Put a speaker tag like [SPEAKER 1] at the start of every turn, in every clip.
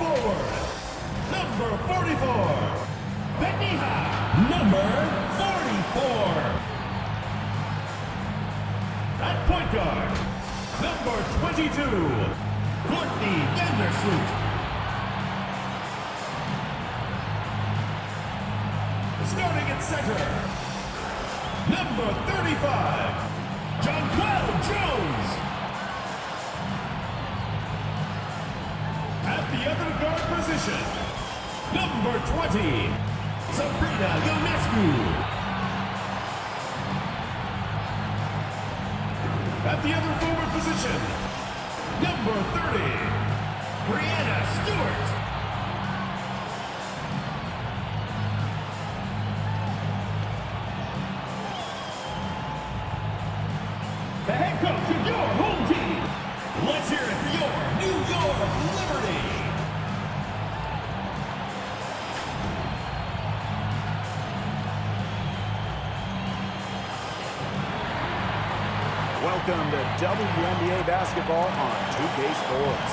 [SPEAKER 1] forward, number 44, Benija, number 44. At point guard, number 22, Courtney Vandersloot. Starting at center, number 35, Jonquel Jones. At the other guard position, number 20, Sabrina Ionescu. At the other forward position, number 30, Brianna Stewart. The head coach of your home team. Let's hear it for your New York Liberty.
[SPEAKER 2] Welcome to WNBA basketball on 2K Sports.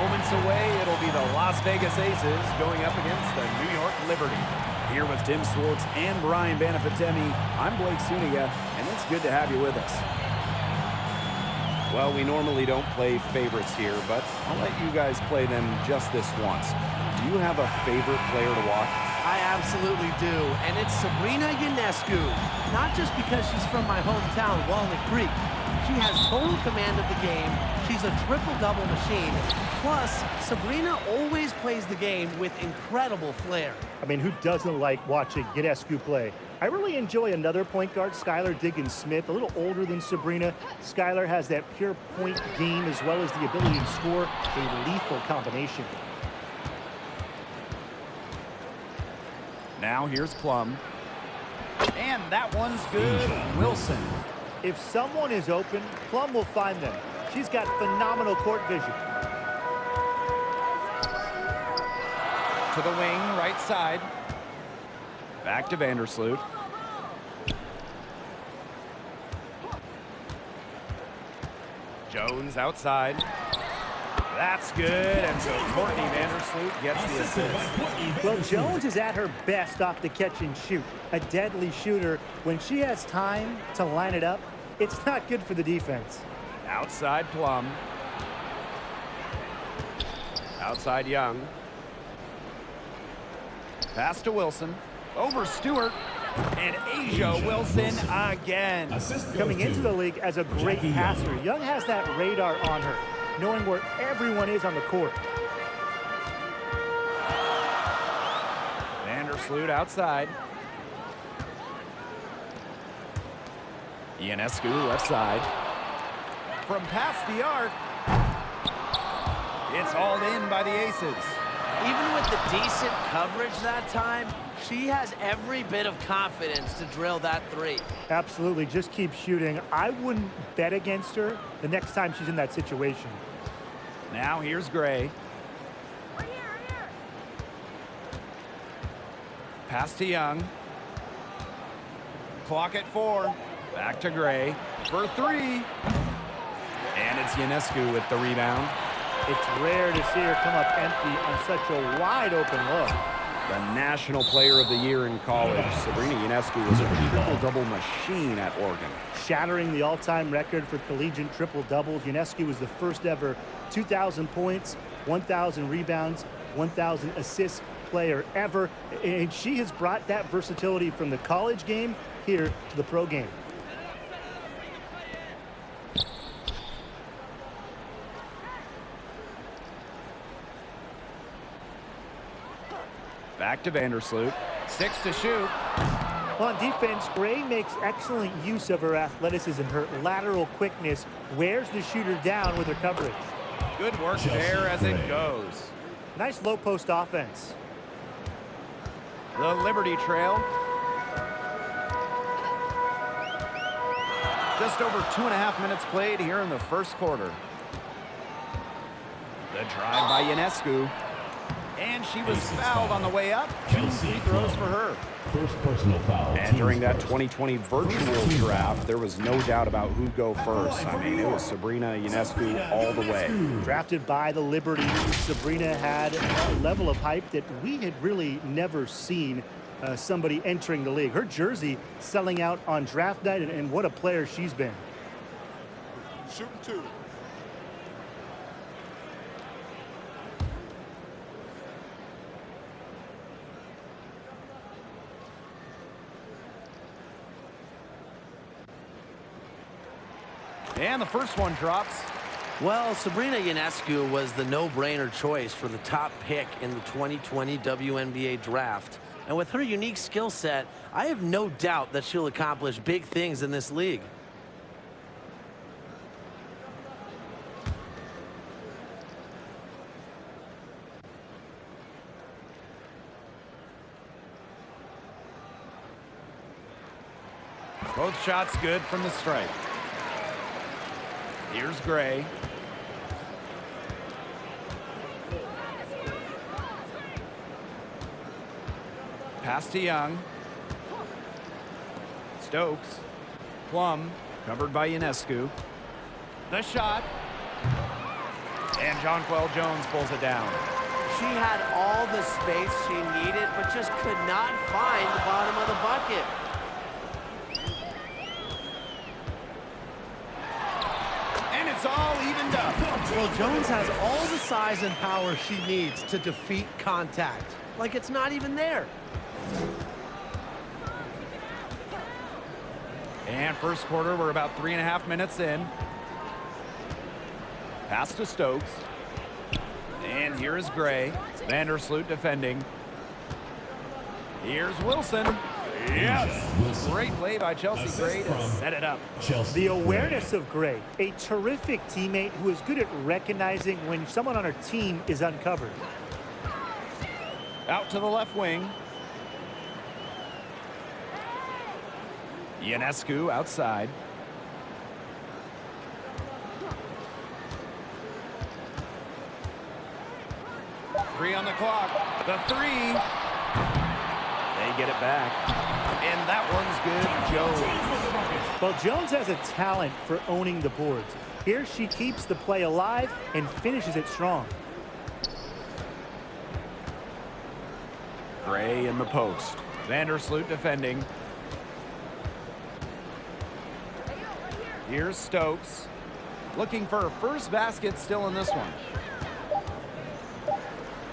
[SPEAKER 2] Moments away, it'll be the Las Vegas Aces going up against the New York Liberty. Here with Tim Swartz and Brian Banafitemi, I'm Blake Suniga, and it's good to have you with us. Well, we normally don't play favorites here, but I'll let you guys play them just this once. Do you have a favorite player to watch?
[SPEAKER 3] I absolutely do, and it's Sabrina Ionescu. Not just because she's from my hometown, Walnut Creek. She has total command of the game. She's a triple-double machine. Plus, Sabrina always plays the game with incredible flair.
[SPEAKER 4] I mean, who doesn't like watching Ionescu play? I really enjoy another point guard, Skylar Diggins-Smith, a little older than Sabrina. Skylar has that pure point game as well as the ability to score, a lethal combination.
[SPEAKER 2] Now here's Plum. And that one's good. Wilson.
[SPEAKER 4] If someone is open, Plum will find them. She's got phenomenal court vision.
[SPEAKER 2] To the wing, right side. Back to Vandersloot. Jones outside. That's good, and so Courtney Vandersloot gets the assist.
[SPEAKER 4] Well, Jones is at her best off the catch and shoot. A deadly shooter. When she has time to line it up, it's not good for the defense.
[SPEAKER 2] Outside Plum. Outside Young. Pass to Wilson. Over Stewart. And Asia Wilson again.
[SPEAKER 4] Coming into the league as a great passer, Young has that radar on her, knowing where everyone is on the court.
[SPEAKER 2] Vandersloot outside. Ionescu left side. From past the arc. It's hauled in by the Aces.
[SPEAKER 3] Even with the decent coverage that time, she has every bit of confidence to drill that three.
[SPEAKER 4] Absolutely, just keep shooting. I wouldn't bet against her the next time she's in that situation.
[SPEAKER 2] Now here's Gray. Pass to Young. Clock at 4. Back to Gray for 3. And it's Ionescu with the rebound.
[SPEAKER 4] It's rare to see her come up empty on such a wide open look.
[SPEAKER 2] The National Player of the Year in college, Sabrina Ionescu was a triple-double machine at Oregon.
[SPEAKER 4] Shattering the all-time record for collegiate triple-doubles, Ionescu was the first ever 2,000 points, 1,000 rebounds, 1,000 assists player ever. And she has brought that versatility from the college game here to the pro game.
[SPEAKER 2] Back to Vandersloot. 6 to shoot.
[SPEAKER 4] On defense, Gray makes excellent use of her athleticism. Her lateral quickness wears the shooter down with her coverage.
[SPEAKER 2] Good work there as it goes.
[SPEAKER 4] Nice low post offense.
[SPEAKER 2] The Liberty trail. Just over 2.5 minutes played here in the first quarter. The drive by Ionescu. And she was fouled on the way up. 2 free throws for her.
[SPEAKER 1] First personal foul.
[SPEAKER 2] And during that 2020 virtual draft, there was no doubt about who'd go first. I mean, it was Sabrina Ionescu all the way.
[SPEAKER 4] Drafted by the Liberty, Sabrina had a level of hype that we had really never seen somebody entering the league. Her jersey selling out on draft night, and what a player she's been.
[SPEAKER 5] Shooting 2.
[SPEAKER 2] And the first one drops.
[SPEAKER 3] Well, Sabrina Ionescu was the no-brainer choice for the top pick in the 2020 WNBA draft. And with her unique skill set, I have no doubt that she'll accomplish big things in this league.
[SPEAKER 2] Both shots good from the stripe. Here's Gray. Pass to Young. Stokes. Plum, covered by Ionescu. The shot. And Jonquel Jones pulls it down.
[SPEAKER 3] She had all the space she needed, but just could not find the bottom of the bucket.
[SPEAKER 2] And it's all evened up.
[SPEAKER 3] Well, Jones has all the size and power she needs to defeat contact. Like it's not even there.
[SPEAKER 2] And first quarter, we're about 3.5 minutes in. Pass to Stokes. And here is Gray. Vandersloot defending. Here's Wilson. Yes! Great play by Chelsea Gray to set it up.
[SPEAKER 4] The awareness of Gray, a terrific teammate who is good at recognizing when someone on her team is uncovered.
[SPEAKER 2] Out to the left wing. Ionescu outside. Three on the clock. The three. They get it back. And that one's good. Jones.
[SPEAKER 4] Well, Jones has a talent for owning the boards. Here she keeps the play alive and finishes it strong.
[SPEAKER 2] Gray in the post. Vandersloot defending. Here's Stokes. Looking for her first basket still in this one.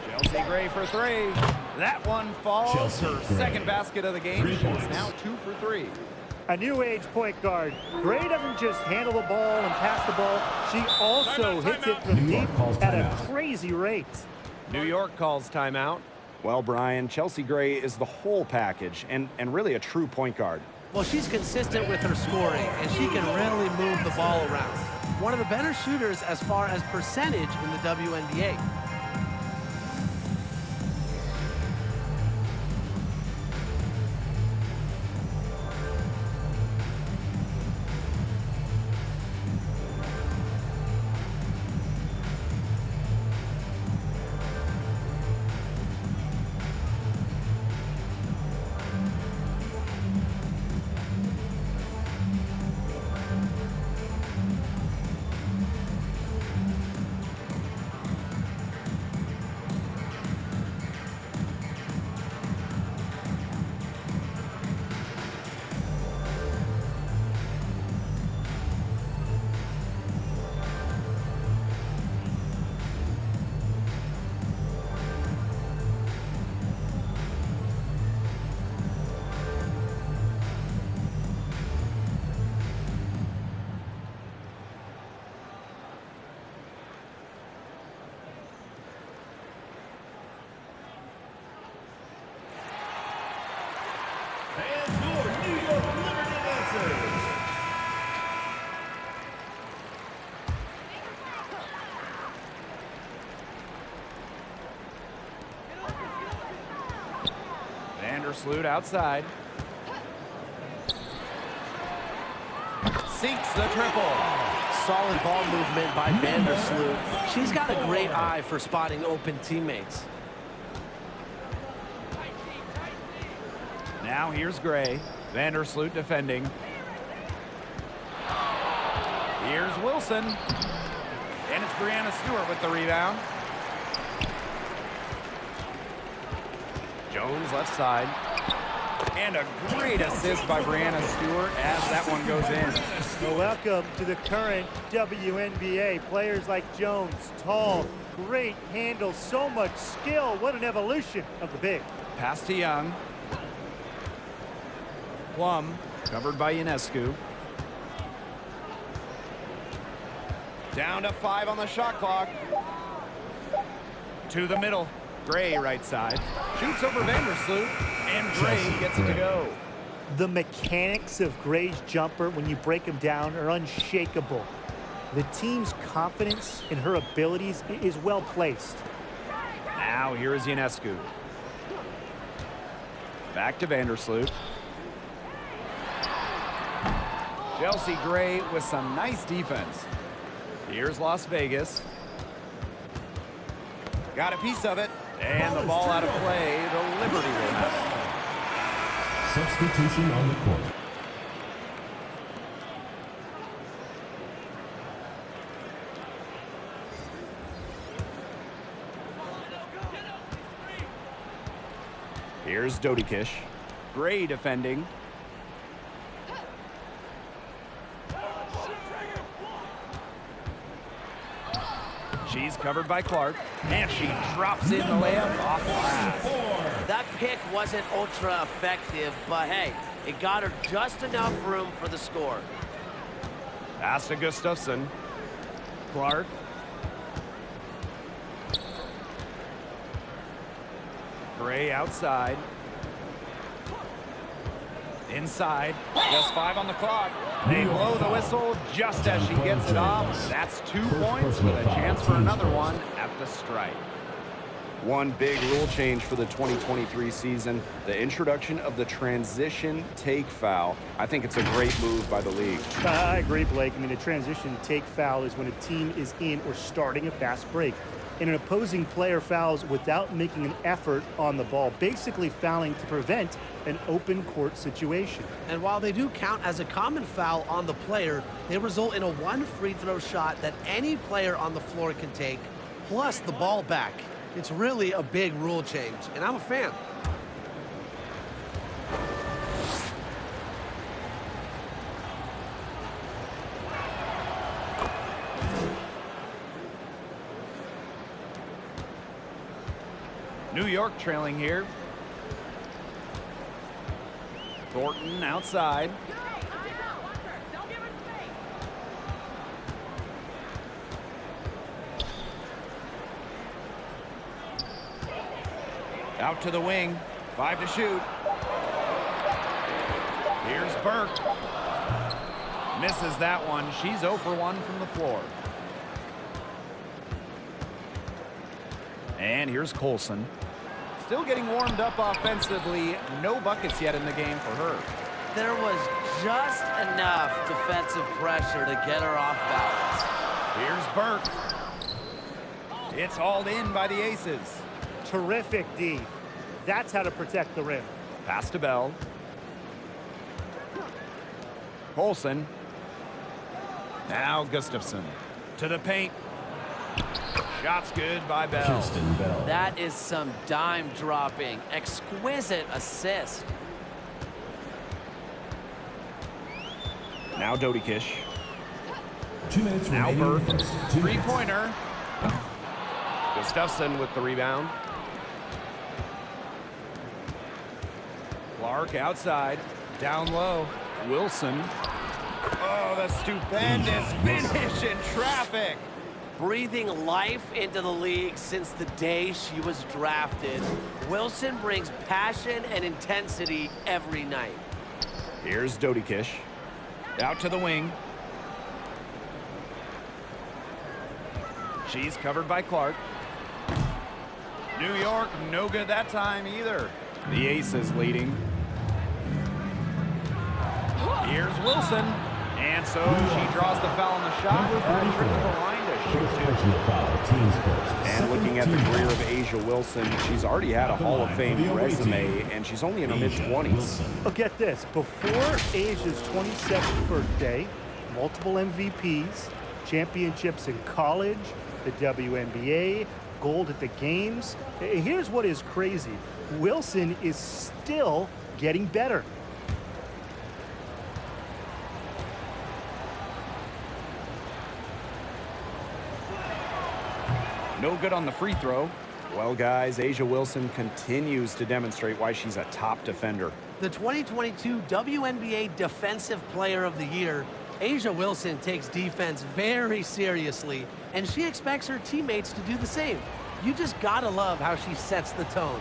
[SPEAKER 2] Chelsea Gray for three. That one falls.
[SPEAKER 1] Chelsea
[SPEAKER 2] Her
[SPEAKER 1] Gray.
[SPEAKER 2] second basket of the game.
[SPEAKER 1] 3
[SPEAKER 2] She's
[SPEAKER 1] points.
[SPEAKER 2] now 2 for 3.
[SPEAKER 4] A new age point guard. Gray doesn't just handle the ball and pass the ball. She also hits it from
[SPEAKER 1] New York
[SPEAKER 4] deep
[SPEAKER 1] calls
[SPEAKER 4] at a
[SPEAKER 1] timeout.
[SPEAKER 4] crazy rate.
[SPEAKER 2] New York calls timeout. Well, Brian, Chelsea Gray is the whole package and really a true point guard.
[SPEAKER 3] Well, she's consistent with her scoring, and she can really move the ball around. One of the better shooters as far as percentage in the WNBA.
[SPEAKER 1] And your New York Liberty Lancers.
[SPEAKER 2] Vandersloot outside. Sinks the triple.
[SPEAKER 3] Solid ball movement by Vandersloot. She's got a great eye for spotting open teammates.
[SPEAKER 2] Now here's Gray. Vandersloot defending. Here's Wilson. And it's Brianna Stewart with the rebound. Jones left side. And a great assist by Brianna Stewart as that one goes in.
[SPEAKER 4] Well, welcome to the current WNBA. Players like Jones, tall, great handle, so much skill. What an evolution of the big.
[SPEAKER 2] Pass to Young. Plum, covered by Ionescu. Down to 5 on the shot clock. To the middle. Gray right side. Shoots over Vandersloot. And Gray gets it to go.
[SPEAKER 4] The mechanics of Gray's jumper, when you break them down, are unshakable. The team's confidence in her abilities is well placed.
[SPEAKER 2] Now here is Ionescu. Back to Vandersloot. Chelsea Gray with some nice defense. Here's Las Vegas. Got a piece of it. And the ball out of play. The Liberty will have it.
[SPEAKER 1] Substitution on the court.
[SPEAKER 2] Here's Dodikish. Gray defending. She's covered by Clark. And she drops in the layup off glass.
[SPEAKER 3] That pick wasn't ultra effective, but hey, it got her just enough room for the score.
[SPEAKER 2] Pass to Gustafson. Clark. Gray outside. Inside. Just 5 on the clock. They blow the whistle just as she gets it off. That's 2 points with a chance for another one at the stripe.
[SPEAKER 6] One big rule change for the 2023 season, the introduction of the transition take foul. I think it's a great move by the league.
[SPEAKER 4] I agree, Blake. I mean, a transition take foul is when a team is in or starting a fast break, and an opposing player fouls without making an effort on the ball, basically fouling to prevent an open court situation.
[SPEAKER 3] And while they do count as a common foul on the player, they result in a 1 free throw shot that any player on the floor can take, plus the ball back. It's really a big rule change, and I'm a fan.
[SPEAKER 2] New York trailing here. Thornton outside. Out to the wing. 5 to shoot. Here's Burke. Misses that one. She's 0 for 1 from the floor. And here's Colson. Still getting warmed up offensively. No buckets yet in the game for her.
[SPEAKER 3] There was just enough defensive pressure to get her off balance.
[SPEAKER 2] Here's Burke. It's hauled in by the Aces.
[SPEAKER 4] Terrific D. That's how to protect the rim.
[SPEAKER 2] Pass to Bell. Colson. Now Gustafson. To the paint. Shot's good by Bell.
[SPEAKER 3] That is some dime dropping. Exquisite assist.
[SPEAKER 2] Now Dodikish.
[SPEAKER 1] 2 minutes
[SPEAKER 2] Now
[SPEAKER 1] remaining.
[SPEAKER 2] Burke.
[SPEAKER 1] First, 2 minutes.
[SPEAKER 2] Three-pointer. Gustafson with the rebound. Clark outside. Down low. Wilson. Oh, the stupendous finish in traffic.
[SPEAKER 3] Breathing life into the league since the day she was drafted, Wilson brings passion and intensity every night.
[SPEAKER 2] Here's Dodikish. Out to the wing. She's covered by Clark. New York, no good that time either. The Aces leading. Here's Wilson. And so she draws the foul on the shot. Trip to the line to
[SPEAKER 1] First personal foul, teams first.
[SPEAKER 6] And looking at the career of A'ja Wilson, she's already had a Hall of Fame resume, and she's only in her mid-20s.
[SPEAKER 4] Well, get this. Before A'ja's 27th birthday, multiple MVPs, championships in college, the WNBA, gold at the games. Here's what is crazy. Wilson is still getting better.
[SPEAKER 6] No good on the free throw. Well, guys, A'ja Wilson continues to demonstrate why she's a top defender.
[SPEAKER 3] The 2022 WNBA Defensive Player of the Year, A'ja Wilson takes defense very seriously, and she expects her teammates to do the same. You just gotta love how she sets the tone.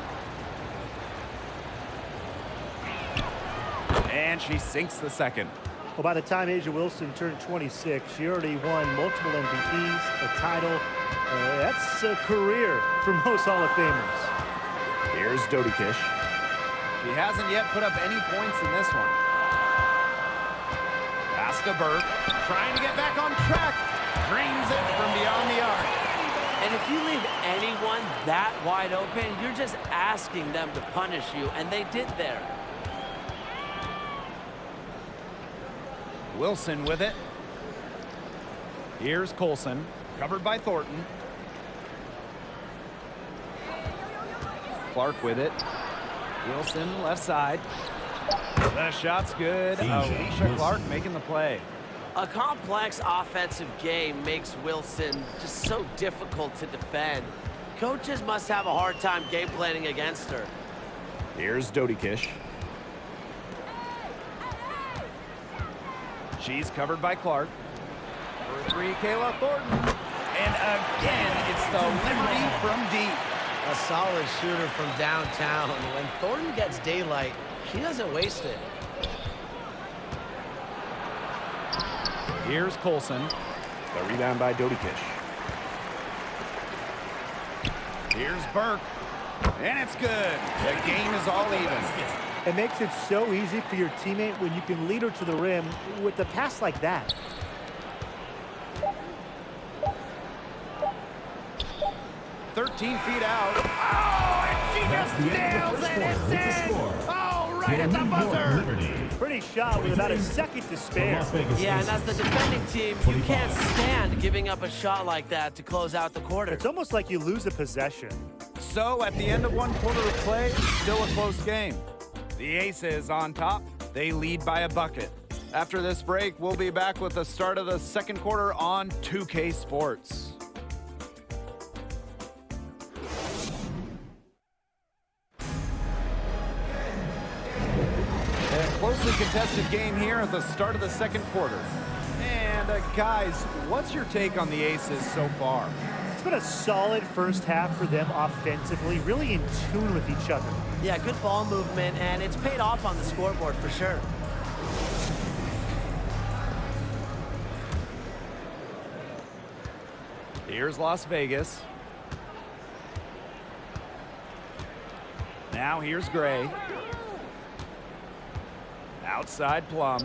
[SPEAKER 2] And she sinks the second.
[SPEAKER 4] Well, by the time A'ja Wilson turned 26, she already won multiple MVPs, a title. That's a career for most Hall of Famers.
[SPEAKER 6] Here's Dodi Kish.
[SPEAKER 2] She hasn't yet put up any points in this one. Pass to Burke, trying to get back on track. Drains it from beyond the arc.
[SPEAKER 7] And if you leave anyone that wide open, you're just asking them to punish you, and they did there.
[SPEAKER 2] Wilson with it. Here's Colson, covered by Thornton. Clark with it. Wilson left side. The shot's good. Alicia Clark making the play.
[SPEAKER 7] A complex offensive game makes Wilson just so difficult to defend. Coaches must have a hard time game planning against her.
[SPEAKER 6] Here's Dodi Kish.
[SPEAKER 2] She's covered by Clark. For three, Kayla Thornton. And again, it's the Liberty from deep.
[SPEAKER 3] A solid shooter from downtown. When Thornton gets daylight, she doesn't waste it.
[SPEAKER 2] Here's Colson.
[SPEAKER 6] The rebound by Dodi Kish.
[SPEAKER 2] Here's Burke. And it's good. The game is all even.
[SPEAKER 4] It makes it so easy for your teammate when you can lead her to the rim with a pass like that.
[SPEAKER 2] "13 feet out. Oh, and she just nails it. It's in. Oh, right at the buzzer.
[SPEAKER 4] Pretty shot with about a second to spare.
[SPEAKER 7] Yeah, and as the defending team, you can't stand giving up a shot like that to close out the quarter.
[SPEAKER 4] It's almost like you lose a possession.
[SPEAKER 2] So at the end of one quarter of play, it's still a close game. The Aces on top. They lead by a bucket. After this break, we'll be back with the start of the second quarter on 2K Sports. A closely contested game here at the start of the second quarter. And guys, what's your take on the Aces so far?
[SPEAKER 4] It's been a solid first half for them offensively, really in tune with each other.
[SPEAKER 7] Yeah, good ball movement, and it's paid off on the scoreboard for sure.
[SPEAKER 2] Here's Las Vegas. Now here's Gray. Outside Plum.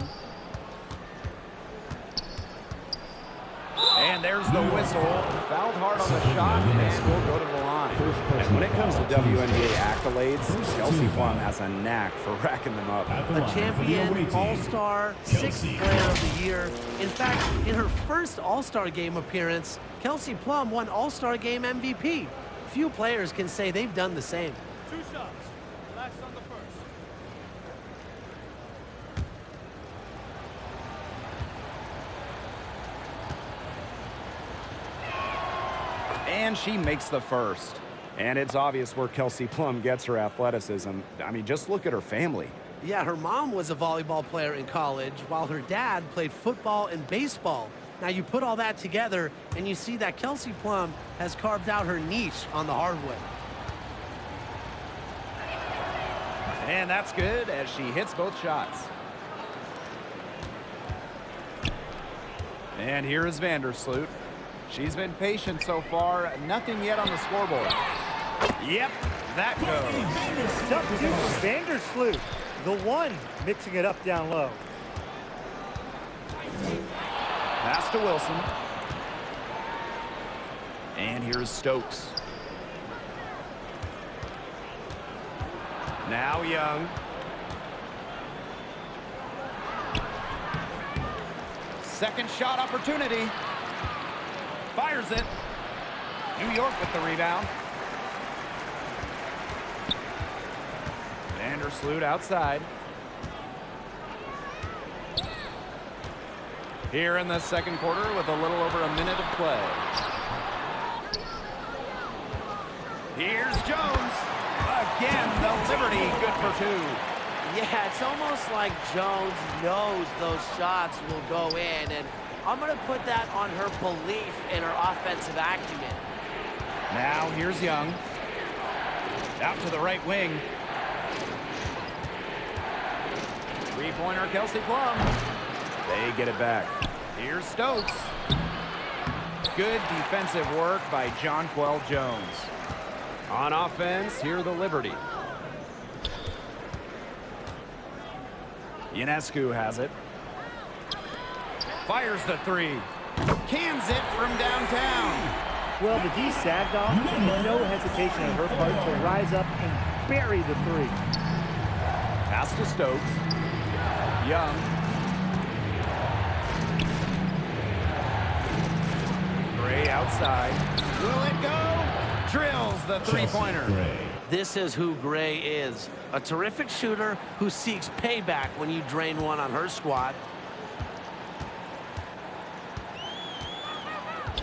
[SPEAKER 2] And there's the whistle. Fouled hard on the shot, and we'll go to the line.
[SPEAKER 6] And when it comes to WNBA accolades, Kelsey Plum has a knack for racking them up.
[SPEAKER 3] A champion, all-star, sixth player of the year. In fact, in her first all-star game appearance, Kelsey Plum won all-star game MVP. Few players can say they've done the same.
[SPEAKER 1] 2 shots. Relax on the first.
[SPEAKER 6] And she makes the first. And it's obvious where Kelsey Plum gets her athleticism. I mean, just look at her family.
[SPEAKER 3] Yeah, her mom was a volleyball player in college, while her dad played football and baseball. Now you put all that together, and you see that Kelsey Plum has carved out her niche on the hardwood.
[SPEAKER 2] And that's good as she hits both shots. And here is Vandersloot. She's been patient so far. Nothing yet on the scoreboard. Yep, that goes.
[SPEAKER 4] Tough dude for Vandersloot, the one mixing it up down low.
[SPEAKER 2] Pass to Wilson. And here's Stokes. Now Young. Second shot opportunity. Fires it. New York with the rebound. Vandersloot outside. Here in the second quarter with a little over a minute of play. Here's Jones. Again, the Liberty good for two.
[SPEAKER 7] Yeah, it's almost like Jones knows those shots will go in, and I'm going to put that on her belief in her offensive acumen.
[SPEAKER 2] Now here's Young. Out to the right wing. Three-pointer Kelsey Plum. They get it back. Here's Stokes. Good defensive work by Jonquel Jones. On offense, here the Liberty. Ionescu has it. Fires the three. Cans it from downtown.
[SPEAKER 4] Well, the D sagged off, and no hesitation on her part to rise up and bury the three.
[SPEAKER 2] Pass to Stokes. Young. Gray outside. Will it go? Drills the three-pointer.
[SPEAKER 7] This is who Gray is. A terrific shooter who seeks payback when you drain one on her squad.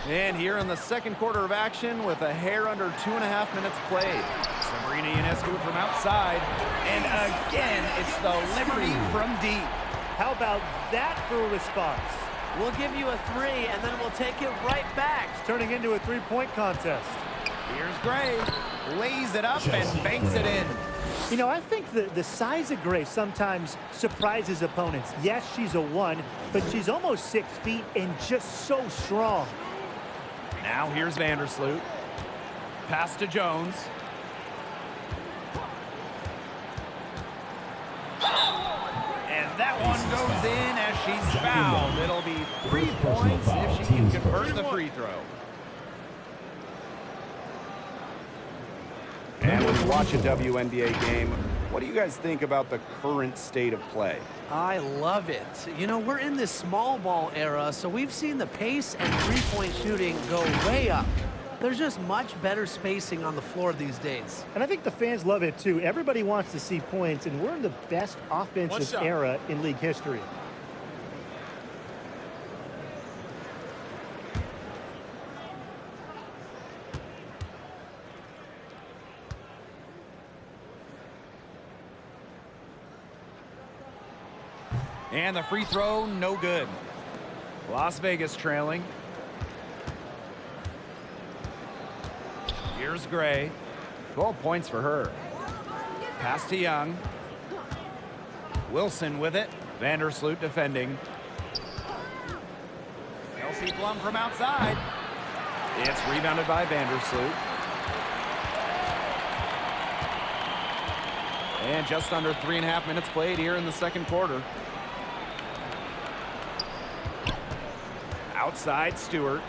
[SPEAKER 2] And here in the second quarter of action with a hair under 2.5 minutes played. Sabrina Ionescu from outside. And again, it's the Liberty from deep.
[SPEAKER 4] How about that for a response?
[SPEAKER 7] We'll give you a three, and then we'll take it right back.
[SPEAKER 4] It's turning into a three-point contest.
[SPEAKER 2] Here's Gray. Lays it up and banks it in.
[SPEAKER 4] You know, I think the size of Gray sometimes surprises opponents. Yes, she's a 1, but she's almost 6 feet and just so strong.
[SPEAKER 2] Now here's Vandersloot. Pass to Jones. And that one goes in as she's fouled. It'll be 3 points if she can convert the free throw.
[SPEAKER 6] And when you watch a WNBA game, what do you guys think about the current state of play?
[SPEAKER 3] I love it. You know, we're in this small ball era, so we've seen the pace and three-point shooting go way up. There's just much better spacing on the floor these days.
[SPEAKER 4] And I think the fans love it, too. Everybody wants to see points, and we're in the best offensive era in league history.
[SPEAKER 2] And the free throw, no good. Las Vegas trailing. Here's Gray. 12 points for her. Pass to Young. Wilson with it. Vandersloot defending. Kelsey Plum from outside. It's rebounded by Vandersloot. And just under 3.5 minutes played here in the second quarter. Outside Stewart.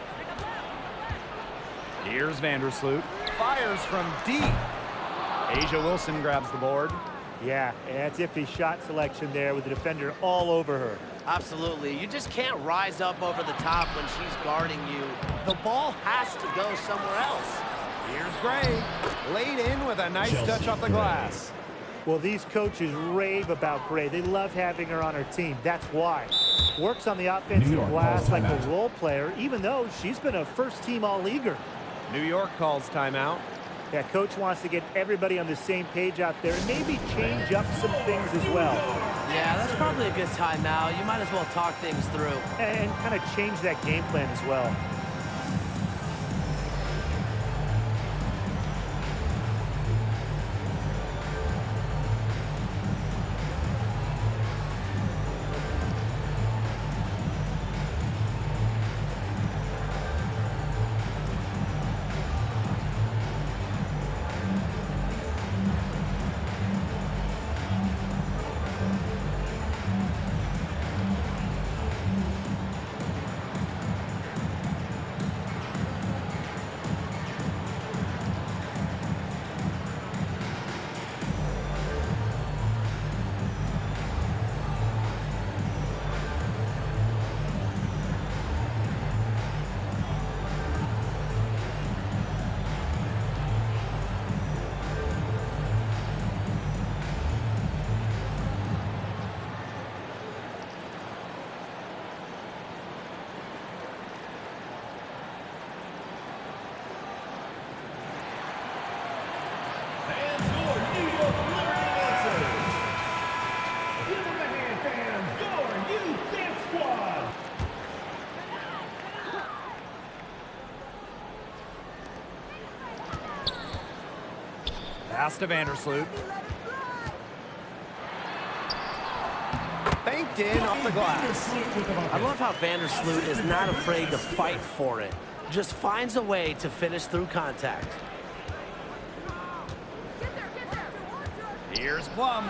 [SPEAKER 2] Here's Vandersloot. Fires from deep. Asia Wilson grabs the board.
[SPEAKER 4] Yeah, and that's iffy shot selection there with the defender all over her.
[SPEAKER 7] Absolutely. You just can't rise up over the top when she's guarding you. The ball has to go somewhere else.
[SPEAKER 2] Here's Gray. Laid in with a nice touch off the glass.
[SPEAKER 4] Well, these coaches rave about Gray. They love having her on her team. That's why. Works on the offensive glass like a role player, even though she's been a first-team all-leaguer.
[SPEAKER 2] New York calls timeout.
[SPEAKER 4] Yeah, coach wants to get everybody on the same page out there and maybe change up some things as well.
[SPEAKER 7] Yeah, that's probably a good timeout. You might as well talk things through.
[SPEAKER 4] And kind of change that game plan as well.
[SPEAKER 2] Pass to Vandersloot. Banked in off the glass.
[SPEAKER 3] I love how Vandersloot is not afraid to fight for it. Just finds a way to finish through contact.
[SPEAKER 2] Here's Plum.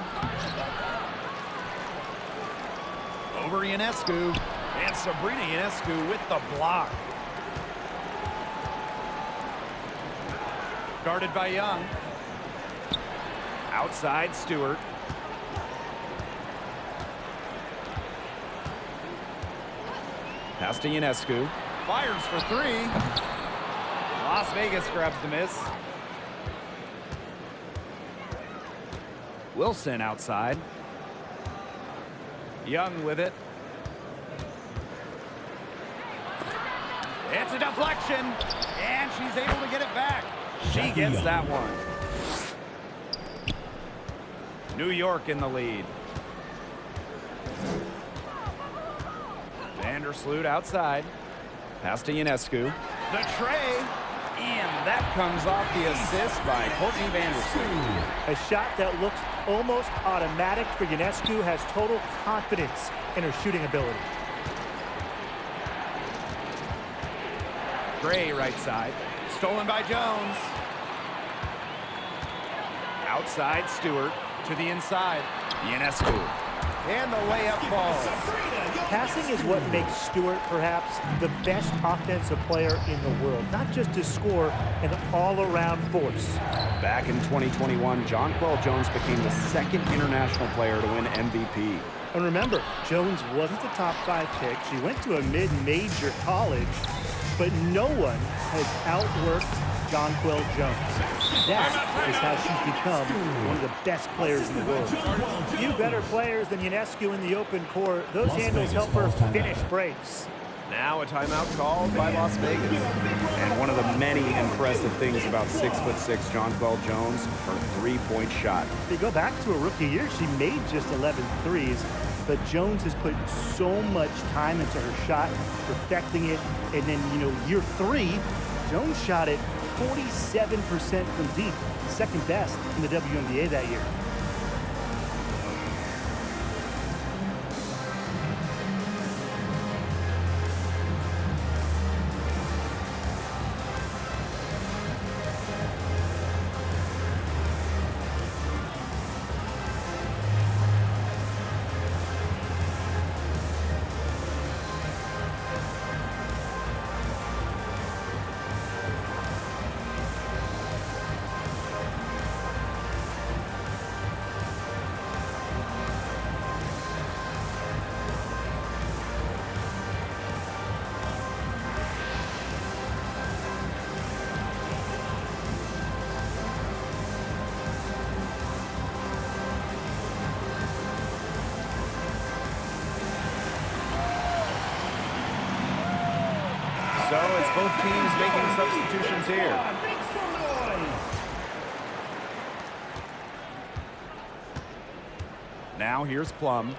[SPEAKER 2] Over Ionescu. And Sabrina Ionescu with the block. Guarded by Young. Outside Stewart. Pass to Ionescu. Fires for three. Las Vegas grabs the miss. Wilson outside. Young with it. It's a deflection, and she's able to get it back. She gets that one. New York in the lead. Vandersloot outside. Pass to Ionescu. The tray, and that comes off the assist by Courtney Vandersloot.
[SPEAKER 4] A shot that looks almost automatic for Ionescu, has total confidence in her shooting ability.
[SPEAKER 2] Gray right side. Stolen by Jones. Outside Stewart to the inside. Ionescu. And the layup falls.
[SPEAKER 4] Passing is what makes Stewart perhaps the best offensive player in the world. Not just to score, an all-around force.
[SPEAKER 6] Back in 2021, Jonquel Jones became the second international player to win MVP.
[SPEAKER 4] And remember, Jones wasn't the top 5 pick. She went to a mid-major college, but no one has outworked Jonquel Jones. That is how she's become one of the best players in the world. Few better players than Ionescu in the open court. Those handles help her finish breaks.
[SPEAKER 2] Now a timeout called by Las Vegas.
[SPEAKER 6] And one of the many impressive things about 6'6" Jonquel Jones, her three-point shot.
[SPEAKER 4] If you go back to her rookie year, she made just 11 threes, but Jones has put so much time into her shot, perfecting it, and then, year 3, Jones shot it 47% from deep, second best in the WNBA that year.
[SPEAKER 2] So it's both teams making substitutions here. Now here's Plum.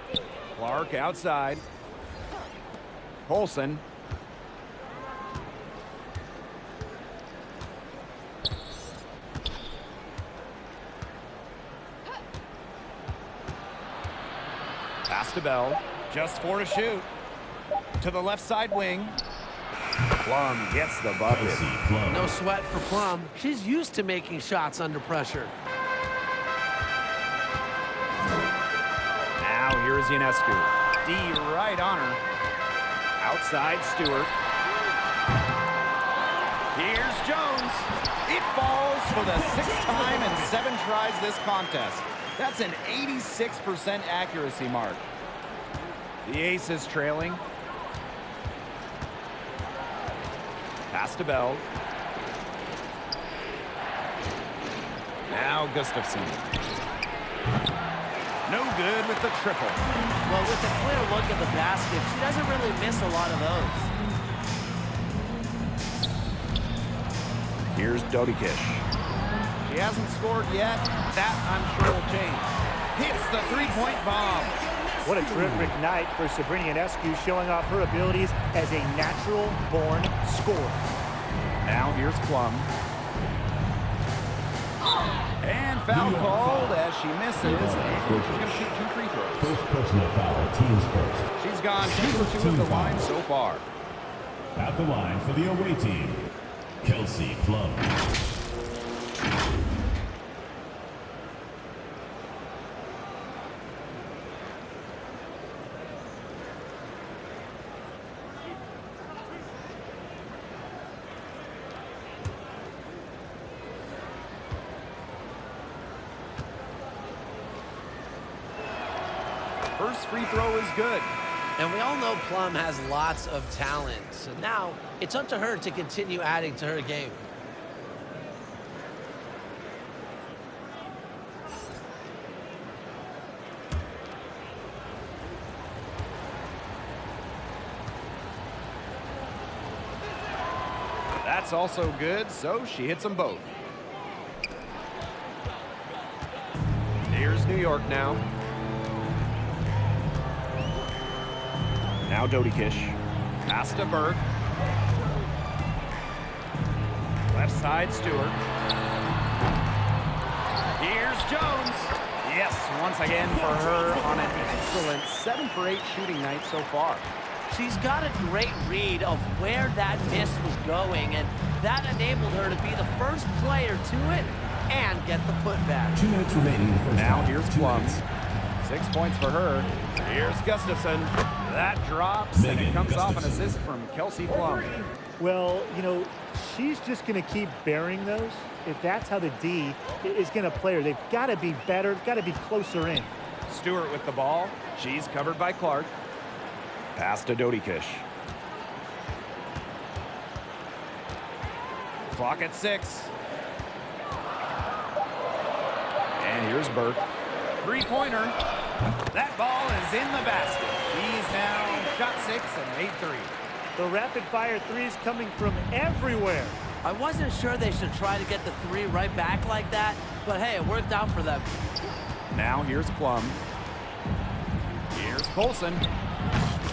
[SPEAKER 2] Clark outside. Holson. Pass to Bell. Just 4 to shoot. To the left side wing. Plum gets the bucket.
[SPEAKER 3] No sweat for Plum. She's used to making shots under pressure.
[SPEAKER 2] Now here's Ionescu. D right on her. Outside Stewart. Here's Jones. It falls for the 6th time in 7 tries this contest. That's an 86% accuracy mark. The Aces trailing. Pass to Bell. Now Gustafson. No good with the triple.
[SPEAKER 7] Well, with a clear look at the basket, she doesn't really miss a lot of those.
[SPEAKER 6] Here's Dodikish.
[SPEAKER 2] She hasn't scored yet. That, I'm sure, will change. Hits the three-point bomb.
[SPEAKER 4] What a terrific night for Sabrina Ionescu, showing off her abilities as a natural-born scorer.
[SPEAKER 2] Now here's Plum. And foul called as she misses. And she's going to shoot 2 free throws.
[SPEAKER 1] First personal foul, teams first.
[SPEAKER 2] She's gone 2 for 2 at the line so far.
[SPEAKER 1] At the line for the away team, Kelsey Plum.
[SPEAKER 2] First free throw is good.
[SPEAKER 3] And we all know Plum has lots of talent. So now it's up to her to continue adding to her game.
[SPEAKER 2] That's also good, so she hits them both. Here's New York now. Now Dodi Kish. Pass to Burke. Left side, Stewart. Here's Jones. Yes, once again for her on an excellent 7 for 8 shooting night so far.
[SPEAKER 7] She's got a great read of where that miss was going, and that enabled her to be the first player to it and get the putback.
[SPEAKER 1] 2 minutes remaining in the first
[SPEAKER 2] Now
[SPEAKER 1] half.
[SPEAKER 2] here's
[SPEAKER 1] 2
[SPEAKER 2] Plum.
[SPEAKER 1] minutes.
[SPEAKER 2] 6 points for her. Here's Gustafson. That drops, and it
[SPEAKER 1] Megan
[SPEAKER 2] comes off an
[SPEAKER 1] Gustafson.
[SPEAKER 2] assist from Kelsey Plum.
[SPEAKER 4] Well, you know, she's just going to keep burying those. If that's how the D is going to play her, they've got to be better, got to be closer in.
[SPEAKER 2] Stewart with the ball. She's covered by Clark. Pass to Dodi Kish. Clock at 6. And here's Burke. 3-pointer. That ball is in the basket. He's now shot 6 and made 3.
[SPEAKER 4] The rapid-fire threes coming from everywhere.
[SPEAKER 7] I wasn't sure they should try to get the 3 right back like that, but hey, it worked out for them.
[SPEAKER 2] Now here's Plum. Here's Colson.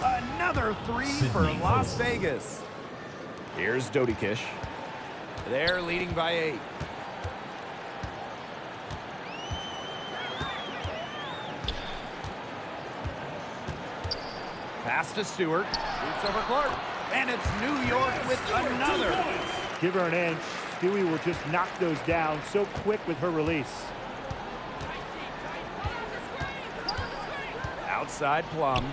[SPEAKER 2] Another 3 for
[SPEAKER 1] Sydney
[SPEAKER 2] Las
[SPEAKER 1] Colson.
[SPEAKER 2] Vegas. Here's Dodi Kish. They're leading by 8. Pass to Stewart. Shoots over Clark. And it's New York with another.
[SPEAKER 4] Give her an inch. Stewie will just knock those down so quick with her release.
[SPEAKER 2] Outside Plum.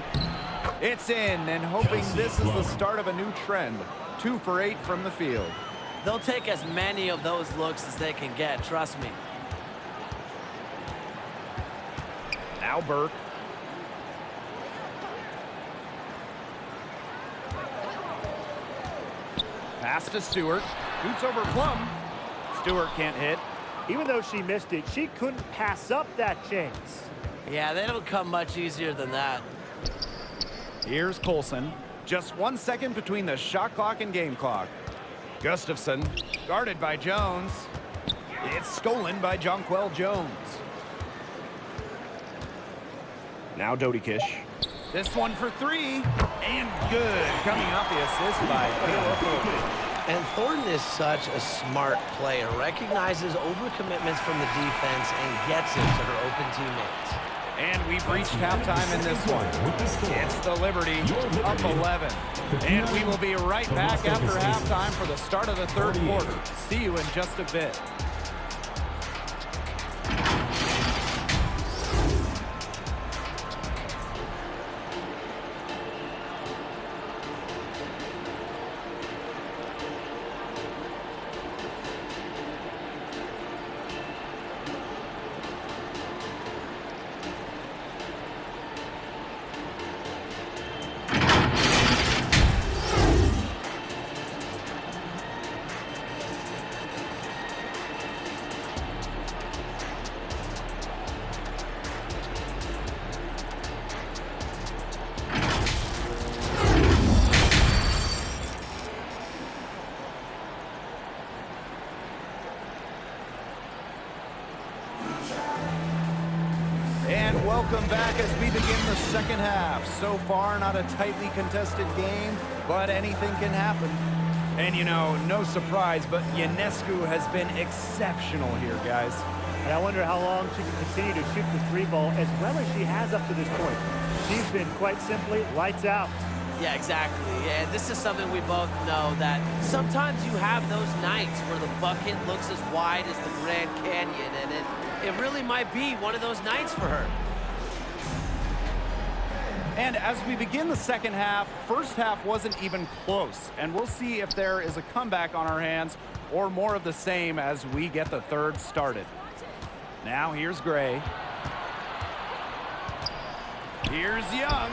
[SPEAKER 2] It's in, and hoping
[SPEAKER 1] Kelsey
[SPEAKER 2] this is the
[SPEAKER 1] Plum.
[SPEAKER 2] start of a new trend. 2 for 8 from the field.
[SPEAKER 7] They'll take as many of those looks as they can get, trust me.
[SPEAKER 2] Now Burke. Pass to Stewart. Shoots over Plum. Stewart can't hit.
[SPEAKER 4] Even though she missed it, she couldn't pass up that chance.
[SPEAKER 7] Yeah, they don't come much easier than that.
[SPEAKER 2] Here's Colson. Just 1 second between the shot clock and game clock. Gustafson, guarded by Jones. It's stolen by Jonquel Jones. Now Dodi Kish. This one for 3. And good. Coming off the assist by Kayla Thornton.
[SPEAKER 3] And Thornton is such a smart player, recognizes overcommitments from the defense and gets it to her open teammates.
[SPEAKER 2] And we've reached halftime in this one. It's the Liberty up 11. And we will be right back after halftime for the start of the third quarter. See you in just a bit. And welcome back as we begin the second half. So far, not a tightly contested game, but anything can happen. And you know, no surprise, but Ionescu has been exceptional here, guys.
[SPEAKER 4] And I wonder how long she can continue to shoot the three ball as well as she has up to this point. She's been quite simply lights out.
[SPEAKER 7] Yeah, exactly. And this is something we both know, that sometimes you have those nights where the bucket looks as wide as the Grand Canyon, and it really might be one of those nights for her.
[SPEAKER 2] And as we begin the second half, first half wasn't even close. And we'll see if there is a comeback on our hands or more of the same as we get the third started. Now here's Gray. Here's Young.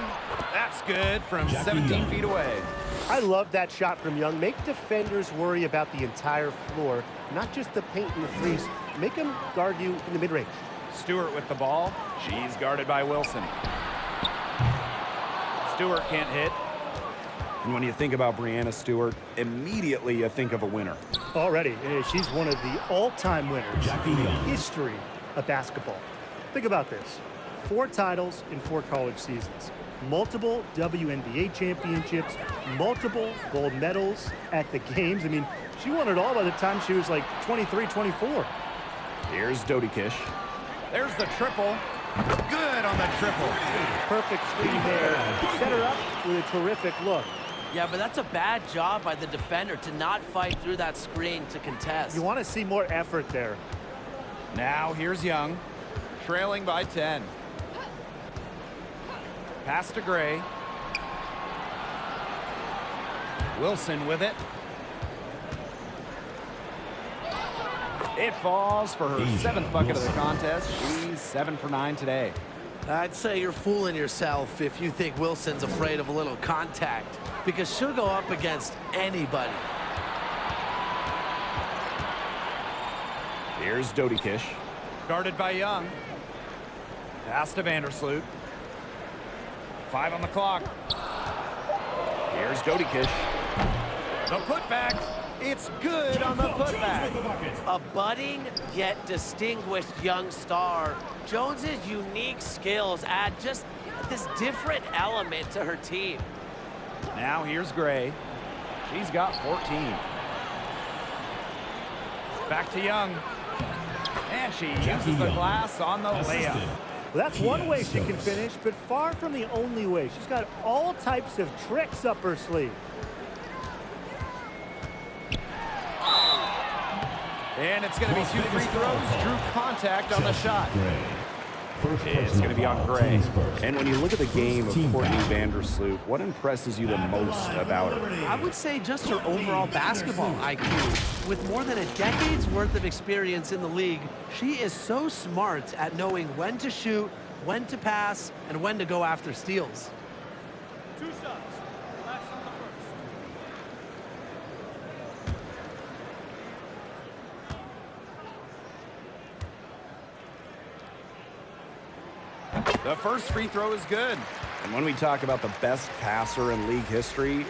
[SPEAKER 2] That's good from 17 feet away.
[SPEAKER 4] I love that shot from Young. Make defenders worry about the entire floor, not just the paint and the threes. Make them guard you in the mid-range.
[SPEAKER 2] Stewart with the ball. She's guarded by Wilson. Stewart can't hit.
[SPEAKER 6] And when you think about Breanna Stewart, immediately you think of a winner.
[SPEAKER 4] Already, she's one of the all-time winners in the history of basketball. Think about this. 4 titles in 4 college seasons. Multiple WNBA championships, multiple gold medals at the games. I mean, she won it all by the time she was like 23, 24.
[SPEAKER 6] Here's Dodi Kish.
[SPEAKER 2] There's the triple. Good on the triple.
[SPEAKER 4] Perfect screen there. Set her up with a terrific look.
[SPEAKER 7] Yeah, but that's a bad job by the defender to not fight through that screen to contest.
[SPEAKER 4] You want to see more effort there.
[SPEAKER 2] Now here's Young, trailing by 10. Pass to Gray. Wilson with it. It falls for her 7th bucket of the contest. She's 7 for 9 today.
[SPEAKER 3] I'd say you're fooling yourself if you think Wilson's afraid of a little contact, because she'll go up against anybody.
[SPEAKER 6] Here's Dodi Kish.
[SPEAKER 2] Guarded by Young. Pass to Vandersloot. 5 on the clock.
[SPEAKER 6] Here's Dodi Kish.
[SPEAKER 2] The putback. It's good on the putback.
[SPEAKER 7] A budding yet distinguished young star. Jones's unique skills add just this different element to her team.
[SPEAKER 2] Now here's Gray. She's got 14. Back to Young. And she uses the glass on the layup.
[SPEAKER 4] Well, that's one way she can finish, but far from the only way. She's got all types of tricks up her sleeve.
[SPEAKER 2] And it's going to be 2 free throws. Drew contact on the shot. It's going to be on Gray.
[SPEAKER 6] And when you look at the game of Courtney Vandersloot, what impresses you the most about her?
[SPEAKER 3] I would say just her overall basketball IQ. With more than a decade's worth of experience in the league, she is so smart at knowing when to shoot, when to pass, and when to go after steals.
[SPEAKER 2] 2 shots. Last on the first. The first free throw is good.
[SPEAKER 6] And when we talk about the best passer in league history,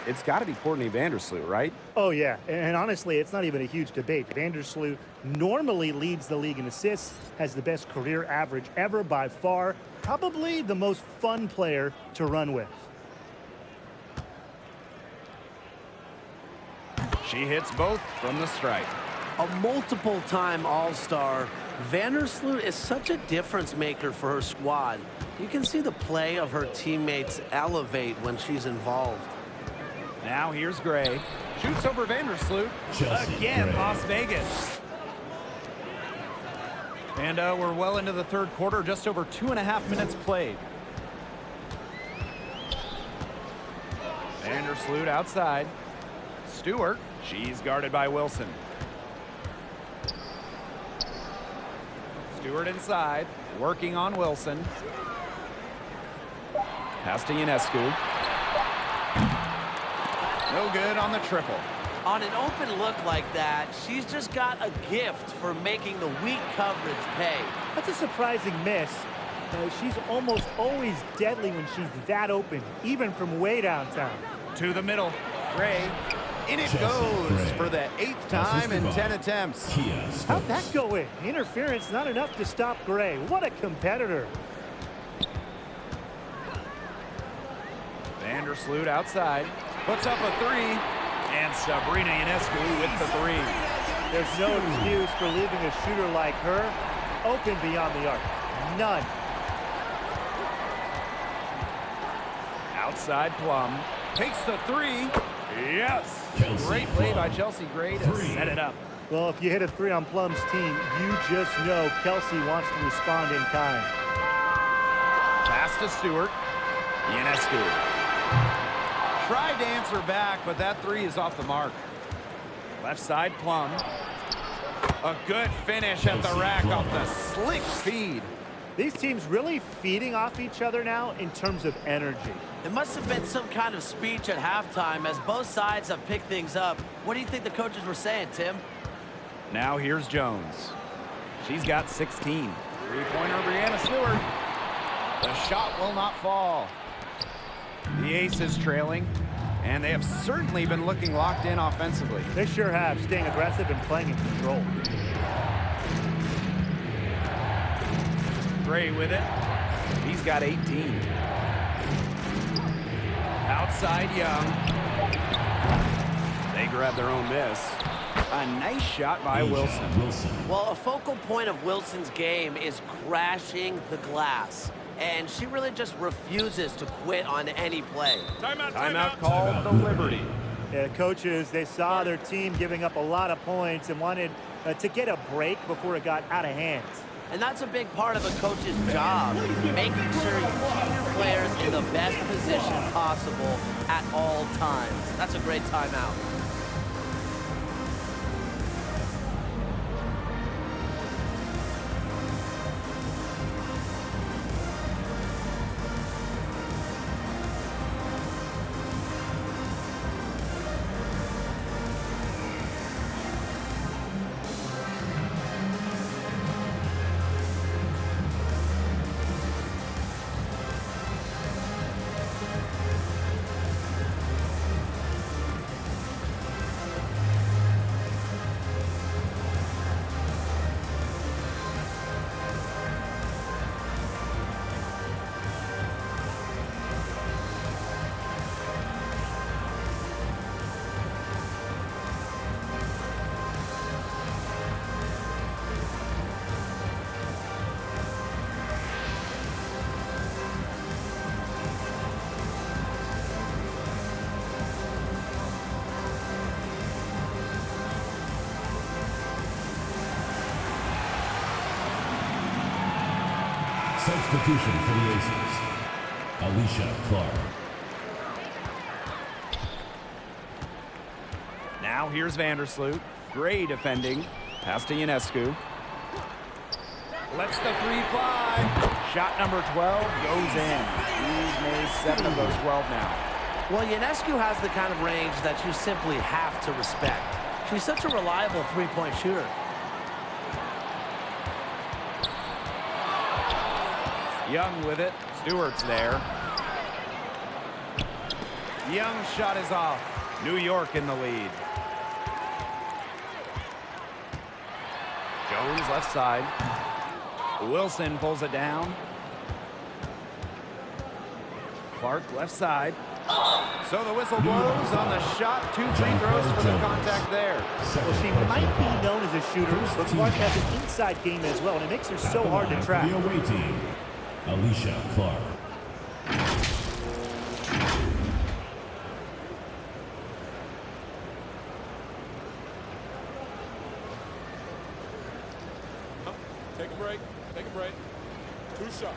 [SPEAKER 6] it's got to be Courtney Vandersloot, right?
[SPEAKER 4] Oh, yeah. And honestly, it's not even a huge debate. Vandersloot normally leads the league in assists, has the best career average ever by far, probably the most fun player to run with.
[SPEAKER 2] She hits both from the stripe.
[SPEAKER 3] A multiple-time All-Star, Vandersloot is such a difference maker for her squad. You can see the play of her teammates elevate when she's involved.
[SPEAKER 2] Now here's Gray. Shoots over Vandersloot. Again, Las Vegas. And we're well into the third quarter, just over 2.5 minutes played. Vandersloot outside. Stewart, she's guarded by Wilson. Stewart inside, working on Wilson. Pass to Ionescu. No good on the triple.
[SPEAKER 7] On an open look like that, she's just got a gift for making the weak coverage pay.
[SPEAKER 4] That's a surprising miss. She's almost always deadly when she's that open, even from way downtown.
[SPEAKER 2] To the middle, Gray. In it goes for the 8th time in 10 attempts.
[SPEAKER 4] How'd that go in? Interference not enough to stop Gray. What a competitor.
[SPEAKER 2] Vandersloot outside, puts up a 3, and Sabrina Ionescu with the 3.
[SPEAKER 4] There's no excuse for leaving a shooter like her open beyond the arc. None.
[SPEAKER 2] Outside Plum. Takes the three. Yes.
[SPEAKER 1] Kelsey
[SPEAKER 2] Great play by
[SPEAKER 1] Plum.
[SPEAKER 2] Chelsea Gray to
[SPEAKER 1] Three.
[SPEAKER 2] set it up.
[SPEAKER 4] Well, if you hit a three on Plum's team, you just know Kelsey wants to respond in kind.
[SPEAKER 2] Pass to Stewart. Ionescu. Tried to answer back, but that three is off the mark. Left side Plum. A good finish at the
[SPEAKER 1] Kelsey
[SPEAKER 2] rack
[SPEAKER 1] Plum.
[SPEAKER 2] off the slick feed.
[SPEAKER 4] These teams really feeding off each other now in terms of energy.
[SPEAKER 7] It must have been some kind of speech at halftime as both sides have picked things up. What do you think the coaches were saying, Tim?
[SPEAKER 2] Now here's Jones. She's got 16. Three-pointer Brianna Stewart. The shot will not fall. The Ace is trailing, and they have certainly been looking locked in offensively.
[SPEAKER 4] They sure have, staying aggressive and playing in control.
[SPEAKER 2] Gray with it. He's got 18. Outside Young. They grab their own miss. A nice shot by Wilson.
[SPEAKER 7] Well, a focal point of Wilson's game is crashing the glass. And she really just refuses to quit on any play.
[SPEAKER 2] Timeout called the Liberty.
[SPEAKER 4] Yeah, coaches, they saw their team giving up a lot of points and wanted to get a break before it got out of hand.
[SPEAKER 7] And that's a big part of a coach's job, making sure you keep your players in the best position possible at all times. That's a great timeout.
[SPEAKER 1] Substitution for the Aces. Alicia Clark.
[SPEAKER 2] Now here's Vandersloot. Gray defending. Pass to Ionescu. Lets the three fly. Shot number 12 goes in. He's made 7 of those 12 now.
[SPEAKER 7] Well, Ionescu has the kind of range that you simply have to respect. She's such a reliable three-point shooter.
[SPEAKER 2] Young with it. Stewart's there. Young's shot is off. New York in the lead. Jones left side. Wilson pulls it down. Clark left side. So the whistle blows on the shot. 2 free throws for the contact there.
[SPEAKER 4] Well, she might be known as a shooter, but Clark has an inside game as well, and it makes her so hard to track.
[SPEAKER 1] The away team, Alicia Clark.
[SPEAKER 5] Take a break. Take a break. 2 shots.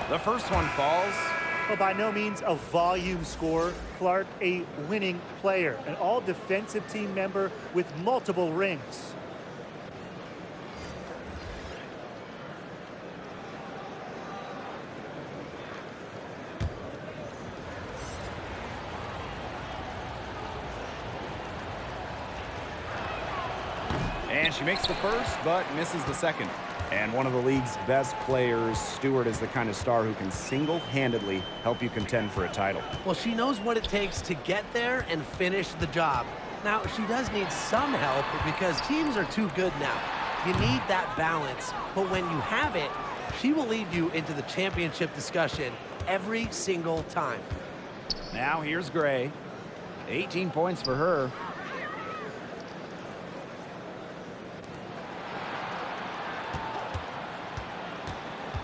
[SPEAKER 2] The first one falls.
[SPEAKER 4] Well, by no means a volume scorer. Clark, a winning player, an all-defensive team member with multiple rings.
[SPEAKER 2] And she makes the first, but misses the second. And one of the league's best players, Stewart, is the kind of star who can single-handedly help you contend for a title.
[SPEAKER 7] Well, she knows what it takes to get there and finish the job. Now, she does need some help because teams are too good now. You need that balance, but when you have it, she will lead you into the championship discussion
[SPEAKER 3] every single time.
[SPEAKER 2] Now here's Gray. 18 points for her.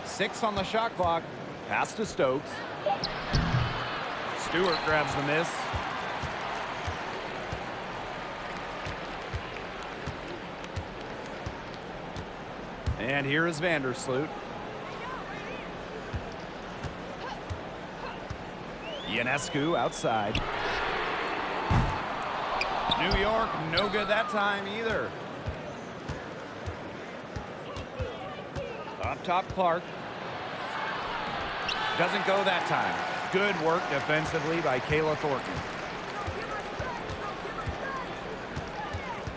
[SPEAKER 2] Six on the shot clock. Pass to Stokes. Stewart grabs the miss. And here is Vandersloot. Ionescu outside. New York, no good that time either. Up top, Clark. Doesn't go that time. Good work defensively by Kayla Thornton.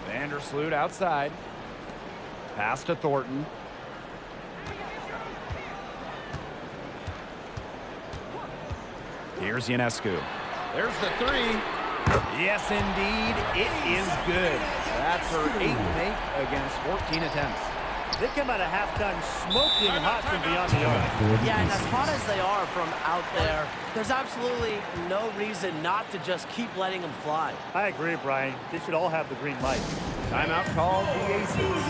[SPEAKER 2] Vandersloot outside. Pass to Thornton. Here's Ionescu. There's the three. Yes, indeed. It is good. That's her 8th make against 14 attempts.
[SPEAKER 4] They come out of halftime smoking hot from beyond the arc.
[SPEAKER 7] Yeah, and as hot as they are from out there, there's absolutely no reason not to just keep letting them fly.
[SPEAKER 4] I agree, Brian. They should all have the green light.
[SPEAKER 2] Timeout called the Aces.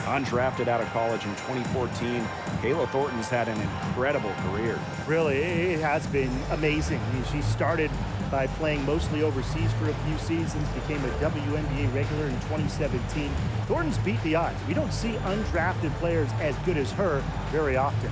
[SPEAKER 2] Undrafted out of college in 2014, Kayla Thornton's had an incredible career.
[SPEAKER 4] Really, it has been amazing. I mean, she started by playing mostly overseas for a few seasons, became a WNBA regular in 2017. Thornton's beat the odds. We don't see undrafted players as good as her very often.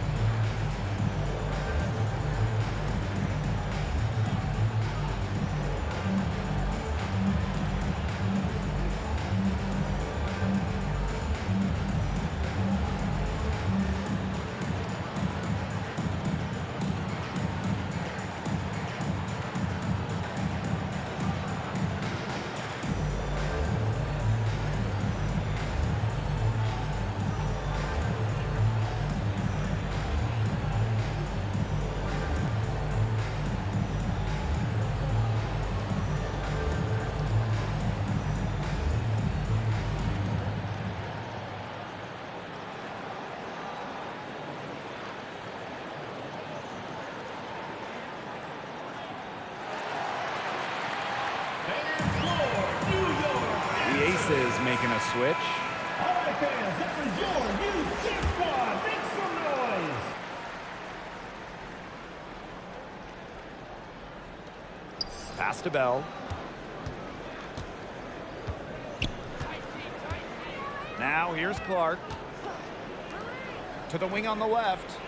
[SPEAKER 2] The Aces making a switch.
[SPEAKER 1] All right, fans, this is your new Kid Squad. Make some noise.
[SPEAKER 2] Pass to Bell. Now here's Clark. To the wing on the left.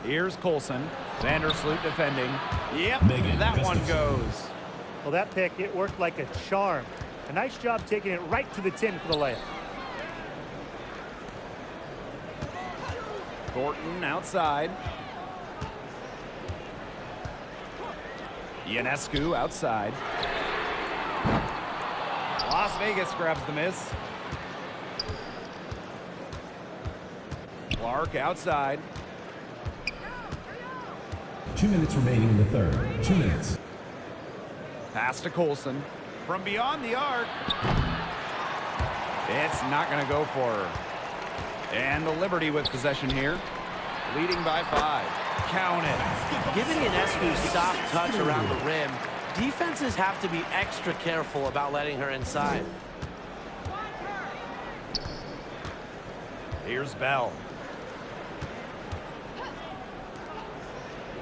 [SPEAKER 2] Here's Colson. Vandersloot defending. Yep,
[SPEAKER 1] Megan
[SPEAKER 2] that one
[SPEAKER 1] Gustafson.
[SPEAKER 2] goes.
[SPEAKER 4] Well, that pick, it worked like a charm. A nice job taking it right to the tin for the layup.
[SPEAKER 2] Thornton outside. Ionescu outside. Las Vegas grabs the miss. Clark outside.
[SPEAKER 1] 2 minutes remaining in the third. 2 minutes.
[SPEAKER 2] Pass to Colson. From beyond the arc. It's not going to go for her. And the Liberty with possession here. Leading by 5. Count it.
[SPEAKER 7] Given Ionescu's soft touch around the rim, defenses have to be extra careful about letting her inside.
[SPEAKER 2] Here's Bell.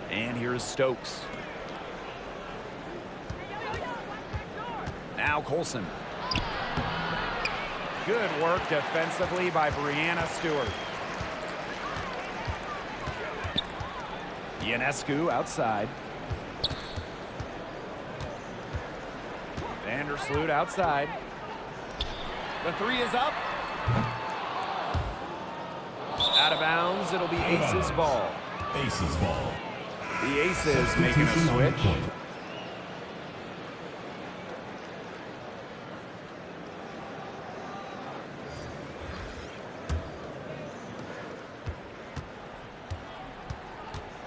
[SPEAKER 2] And here's Stokes. Now Colson. Good work defensively by Breanna Stewart. Ionescu outside. Vandersloot outside. The three is up. Out of bounds, it'll be Aces ball.
[SPEAKER 1] Aces ball.
[SPEAKER 2] The Aces making a switch.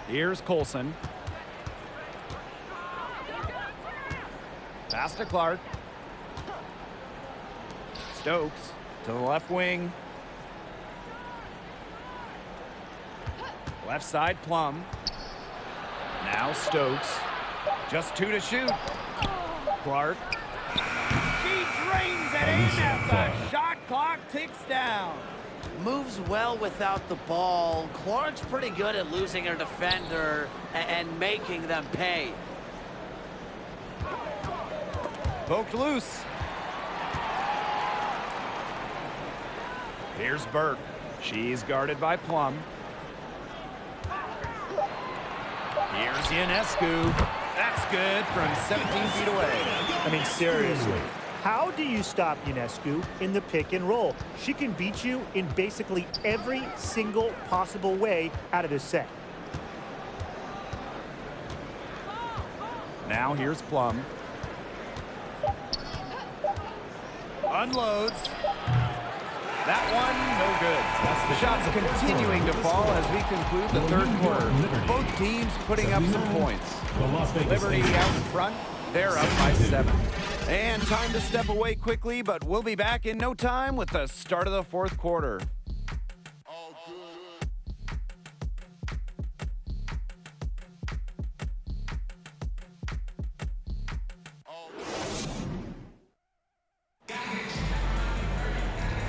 [SPEAKER 2] Here's Colson. Pass to Clark. Stokes to the left wing. Left side, Plum. Now Stokes. Just 2 to shoot. Clark. She drains it in as the shot clock ticks down.
[SPEAKER 7] Moves well without the ball. Clark's pretty good at losing her defender and making them pay.
[SPEAKER 2] Poked loose. Here's Burke. She's guarded by Plum. Here's Ionescu. That's good from 17 feet away.
[SPEAKER 4] I mean, seriously, how do you stop Ionescu in the pick and roll? She can beat you in basically every single possible way out of this set.
[SPEAKER 2] Now here's Plum. Unloads. That one, no good. That's the shots continuing to fall as we conclude the third quarter. Both teams putting up some points. Liberty out in front. They're up by 7. And time to step away quickly, but we'll be back in no time with the start of the fourth quarter.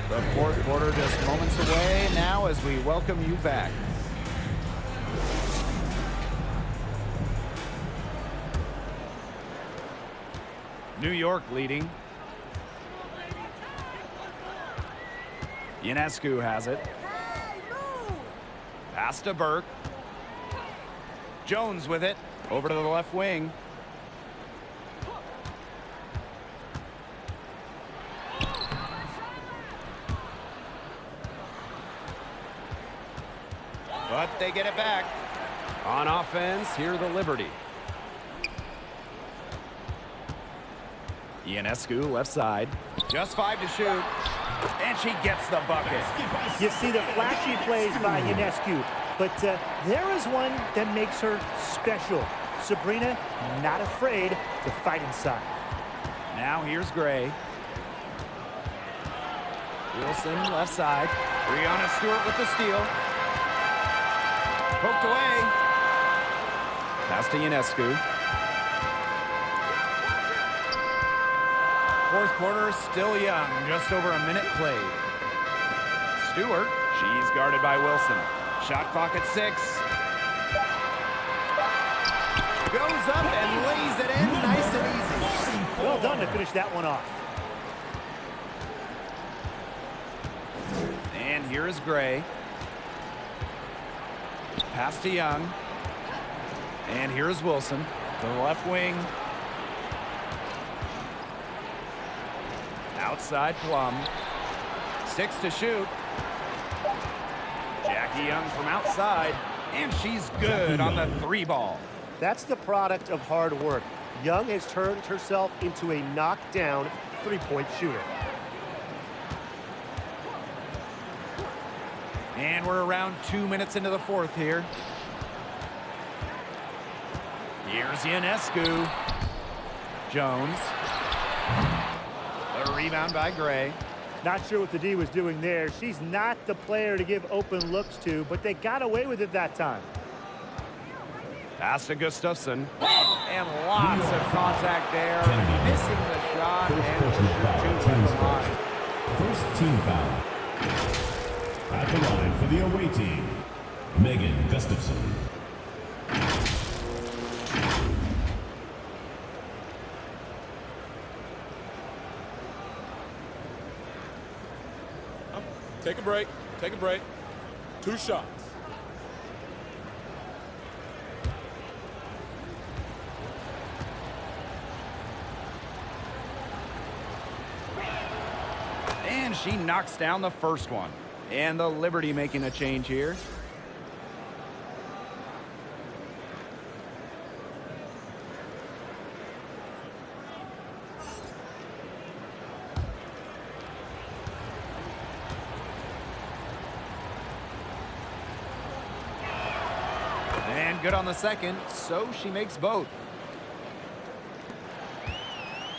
[SPEAKER 2] The fourth quarter just moments away now as we welcome you back. New York leading. Ionescu has it. Pass to Burke. Jones with it. Over to the left wing. But they get it back. On offense, here the Liberty. Ionescu, left side. Just 5 to shoot. And she gets the bucket.
[SPEAKER 4] You see the flashy plays by Ionescu, but there is one that makes her special. Sabrina, not afraid to fight inside.
[SPEAKER 2] Now here's Gray. Wilson, left side. Breanna Stewart with the steal. Poked away. Pass to Ionescu. Fourth quarter still young, just over a minute played. Stewart, she's guarded by Wilson. Shot clock at 6. Goes up and lays it in nice and easy.
[SPEAKER 4] Well done to finish that one off.
[SPEAKER 2] And here is Gray. Pass to Young. And here's Wilson to the left wing. Outside Plum. 6 to shoot. Jackie Young from outside. And she's good on the 3 ball.
[SPEAKER 3] That's the product of hard work. Young has turned herself into a knockdown 3-point shooter.
[SPEAKER 2] And we're around 2 minutes into the fourth here. Here's Ionescu. Jones. The rebound by Gray.
[SPEAKER 4] Not sure what the D was doing there. She's not the player to give open looks to, but they got away with it that time.
[SPEAKER 2] Pass to Gustafson. And lots of contact there. Missing the shot and the shoot to the line.
[SPEAKER 1] First team foul. At the line for the away team, Megan Gustafson.
[SPEAKER 5] Take a break. Take a break. 2 shots.
[SPEAKER 2] And she knocks down the first one. And the Liberty making a change here. And good on the second, so she makes both.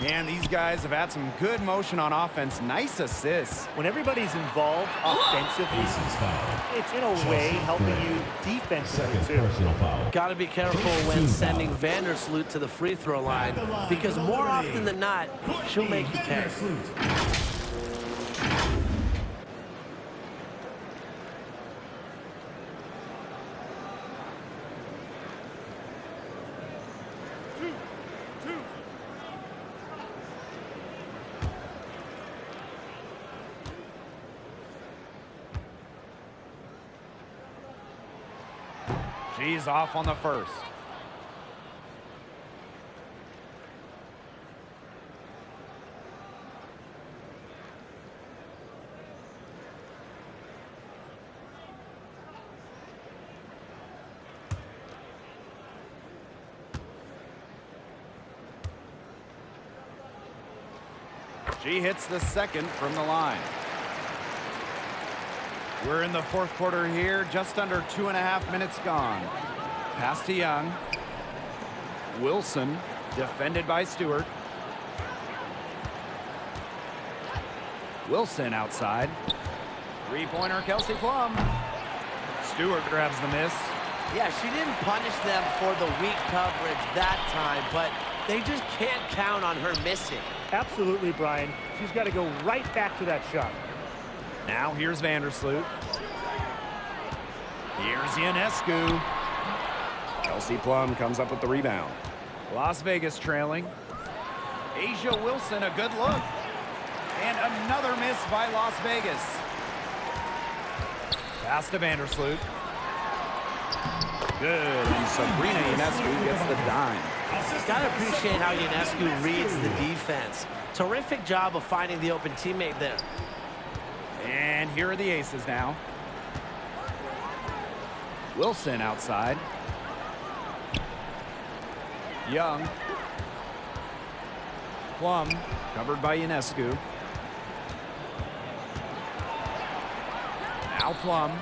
[SPEAKER 6] And these guys have had some good motion on offense. Nice assists.
[SPEAKER 4] When everybody's involved offensively,
[SPEAKER 1] Aces foul.
[SPEAKER 4] it's in a way helping you defensively
[SPEAKER 1] Second
[SPEAKER 4] too.
[SPEAKER 1] personal foul.
[SPEAKER 7] Got to be careful when sending Vandersloot to the free throw line, because more often than not, she'll make you pay.
[SPEAKER 6] She's off on the first. She hits the second from the line. We're in the fourth quarter here, just under 2.5 minutes gone. Pass to Young. Wilson, defended by Stewart. Wilson outside. Three-pointer, Kelsey Plum. Stewart grabs the miss.
[SPEAKER 7] Yeah, she didn't punish them for the weak coverage that time, but they just can't count on her missing.
[SPEAKER 4] Absolutely, Brian. She's got to go right back to that shot.
[SPEAKER 6] Now here's Vandersloot. Here's Ionescu. Kelsey Plum comes up with the rebound. Las Vegas trailing. Asia Wilson, a good look. And another miss by Las Vegas. Pass to Vandersloot. Good, and Sabrina Ionescu gets the dime.
[SPEAKER 7] Gotta appreciate how Ionescu reads the defense. Terrific job of finding the open teammate there.
[SPEAKER 6] And here are the aces now. Wilson outside. Young. Plum, covered by Ionescu. Now Plum.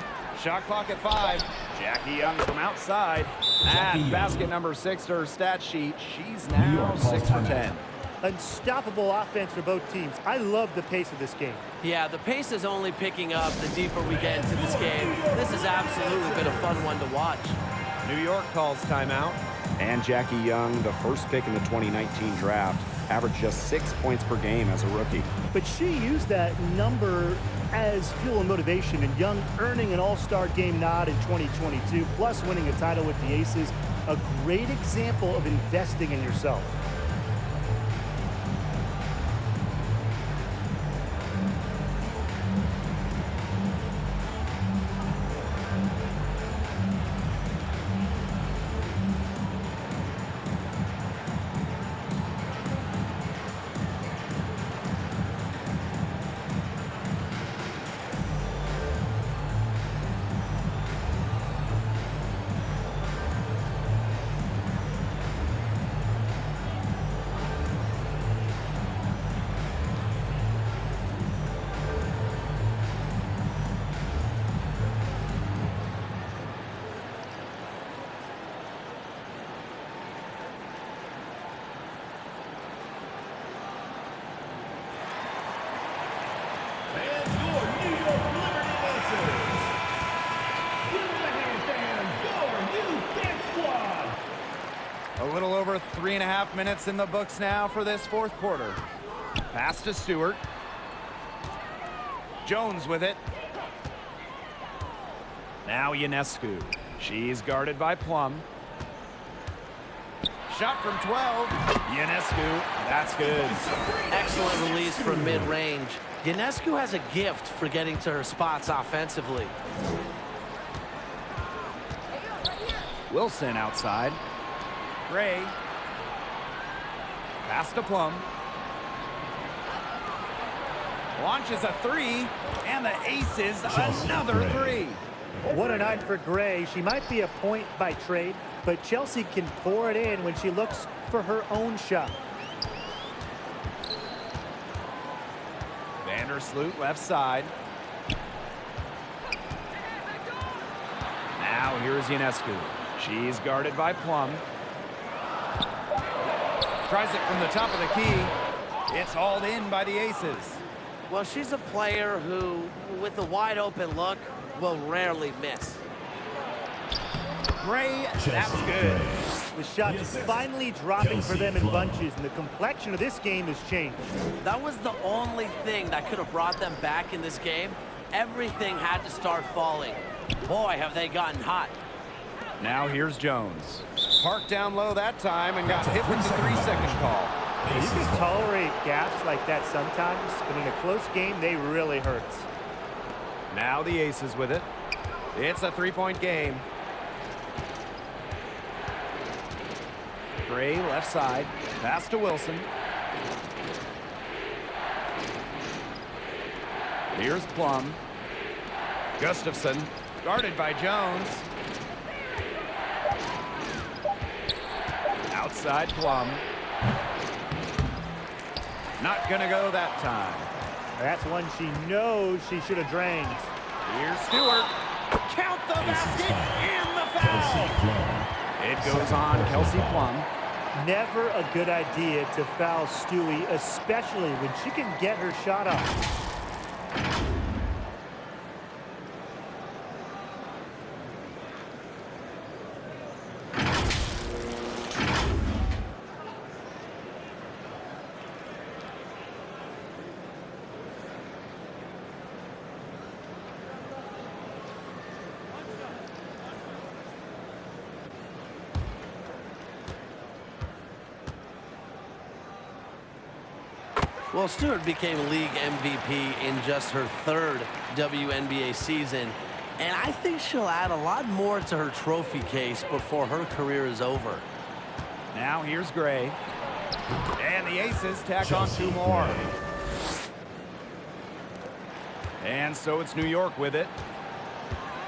[SPEAKER 6] Shot clock at 5. Jackie Young from outside. And basket number 6 to her stat sheet. She's now 6 for 10.
[SPEAKER 4] Unstoppable offense for both teams. I love the pace of this game.
[SPEAKER 7] Yeah, the pace is only picking up the deeper we get into this game. This has absolutely been a fun one to watch.
[SPEAKER 6] New York calls timeout. And Jackie Young, the first pick in the 2019 draft, averaged just 6 points per game as a rookie.
[SPEAKER 4] But she used that number as fuel and motivation, and Young earning an all-star game nod in 2022, plus winning a title with the Aces. A great example of investing in yourself.
[SPEAKER 6] A little over 3.5 minutes in the books now for this fourth quarter. Pass to Stewart. Jones with it. Now Ionescu. She's guarded by Plum. Shot from 12. Ionescu. That's good.
[SPEAKER 7] Excellent release from mid-range. Ionescu has a gift for getting to her spots offensively.
[SPEAKER 6] Wilson outside. Gray. Pass to Plum. Launches a 3. And the Aces another 3.
[SPEAKER 4] What a night for Gray. She might be a point by trade, but Chelsea can pour it in when she looks for her own shot.
[SPEAKER 6] Vandersloot left side. Now here's Ionescu. She's guarded by Plum. Tries it from the top of the key. It's hauled in by the Aces.
[SPEAKER 7] Well, she's a player who, with a wide open look, will rarely miss.
[SPEAKER 6] Gray, that's good.
[SPEAKER 4] The shots finally dropping for them in bunches, and the complexion of this game has changed.
[SPEAKER 7] That was the only thing that could have brought them back in this game. Everything had to start falling. Boy, have they gotten hot.
[SPEAKER 6] Now here's Jones. Parked down low that time and got hit with the 3-second call.
[SPEAKER 4] You can tolerate gaps like that sometimes, but in a close game, they really hurt.
[SPEAKER 6] Now the Aces with it. It's a 3-point game. Gray left side. Pass to Wilson. Here's Plum. Gustafson. Guarded by Jones. Outside Plum. Not gonna go that time.
[SPEAKER 4] That's one she knows she should have drained.
[SPEAKER 6] Here's Stewart. Count the basket and the foul. It goes on Kelsey Plum.
[SPEAKER 4] Never a good idea to foul Stewie, especially when she can get her shot off.
[SPEAKER 7] Well, Stewart became league MVP in just her 3rd WNBA season, and I think she'll add a lot more to her trophy case before her career is over.
[SPEAKER 6] Now here's Gray. And the Aces tack on 2 more. And so it's New York with it.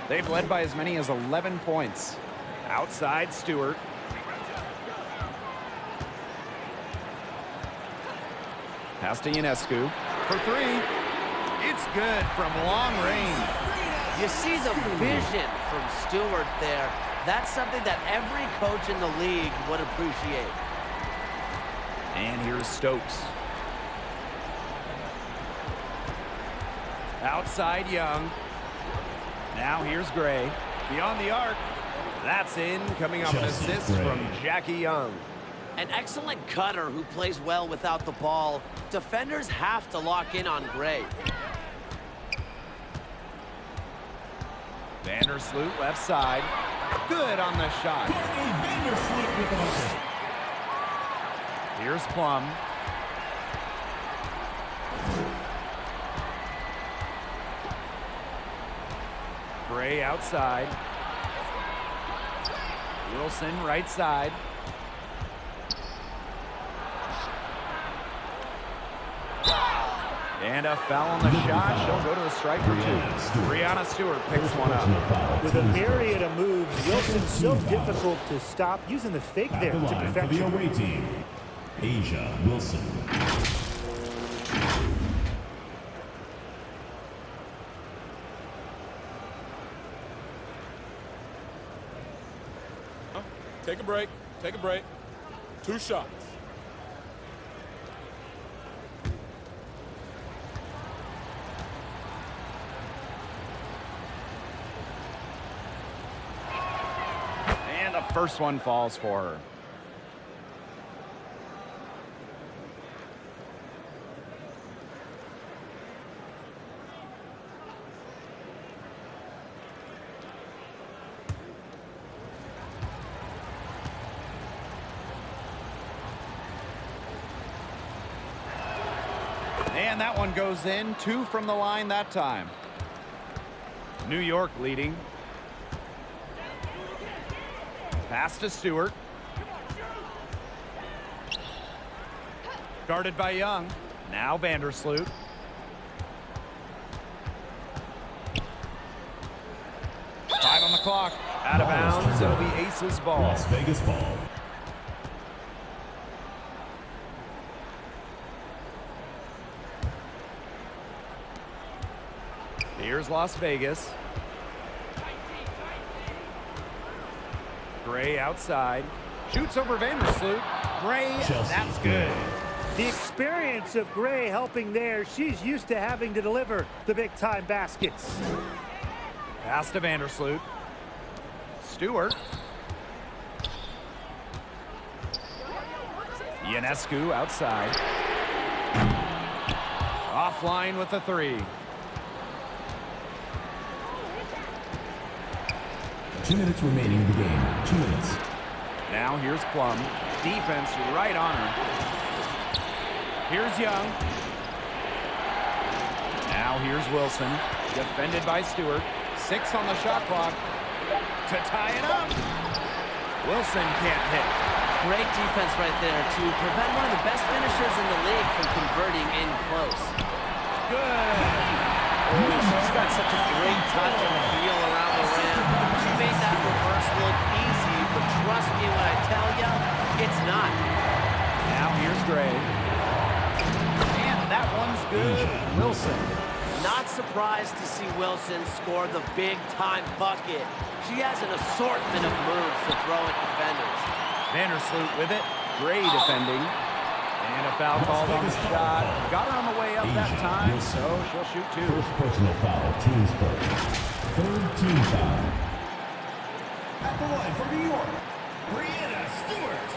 [SPEAKER 6] They've led by as many as 11 points. Outside Stewart. Pass to Ionescu for 3. It's good from long range.
[SPEAKER 7] You see the vision from Stewart there. That's something that every coach in the league would appreciate.
[SPEAKER 6] And here's Stokes. Outside Young. Now here's Gray. Beyond the arc. That's in. Coming off an assist from Jackie Young.
[SPEAKER 7] An excellent cutter who plays well without the ball. Defenders have to lock in on Gray.
[SPEAKER 6] Vandersloot left side. Good on the shot. Here's Plum. Gray outside. Wilson right side. And a foul on the shot. She'll go to the strike for 2. Brianna Stewart picks one up.
[SPEAKER 4] With a myriad of moves, Wilson's so difficult to stop, using the fake there to
[SPEAKER 1] For the
[SPEAKER 4] perfection.
[SPEAKER 1] away team, Asia Wilson.
[SPEAKER 5] Take a break. Take a break. 2 shots.
[SPEAKER 6] And the first one falls for her. And that one goes in. 2 from the line that time. New York leading. Pass to Stewart. Guarded by Young. Now Vandersloot. Five on the clock. Out of bounds. It'll be Aces ball.
[SPEAKER 1] Las Vegas ball.
[SPEAKER 6] Here's Las Vegas. Gray outside. Shoots over Vandersloot. Gray, that's good.
[SPEAKER 4] The experience of Gray helping there. She's used to having to deliver the big-time baskets.
[SPEAKER 6] Pass to Vandersloot. Stewart. Ionescu outside. Offline with the three.
[SPEAKER 1] 2 minutes remaining in the game. 2 minutes.
[SPEAKER 6] Now here's Plum. Defense right on her. Here's Young. Now here's Wilson. Defended by Stewart. 6 on the shot clock to tie it up. Wilson can't hit.
[SPEAKER 7] Great defense right there to prevent one of the best finishers in the league from converting in close.
[SPEAKER 6] Good.
[SPEAKER 7] Oh, she's got such a great touch and feel around the rim. She made that reverse look easy, but trust me when I tell you, it's not.
[SPEAKER 6] Now here's Gray. And that one's good. Wilson.
[SPEAKER 7] Not surprised to see Wilson score the big-time bucket. She has an assortment of moves to throw at defenders.
[SPEAKER 6] Vandersloot with it. Gray defending. And a foul called on the shot. Got her on the way up that time, so she'll shoot 2.
[SPEAKER 1] First personal foul, team's first. Third team foul. At the line for New York, Breanna Stewart.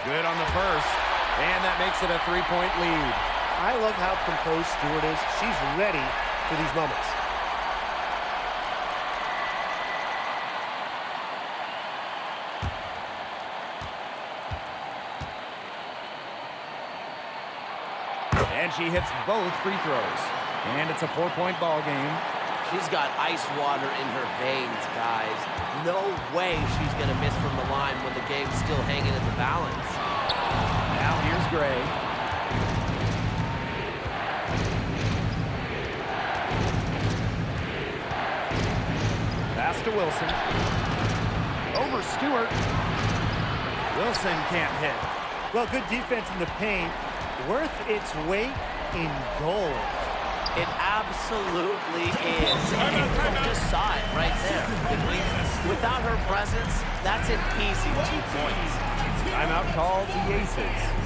[SPEAKER 6] Good on the first. And that makes it a 3-point lead.
[SPEAKER 3] I love how composed Stewart is. She's ready for these moments.
[SPEAKER 6] And she hits both free throws. And it's a 4-point ball game.
[SPEAKER 7] She's got ice water in her veins, guys. No way she's going to miss from the line when the game's still hanging in the balance.
[SPEAKER 6] Now here's Gray. Pass to Wilson. Over Stewart. Wilson can't hit.
[SPEAKER 4] Well, good defense in the paint. Worth its weight in gold.
[SPEAKER 7] It absolutely is. And you just saw it right there. Without her presence, that's an easy 2 points.
[SPEAKER 6] Timeout called the Aces.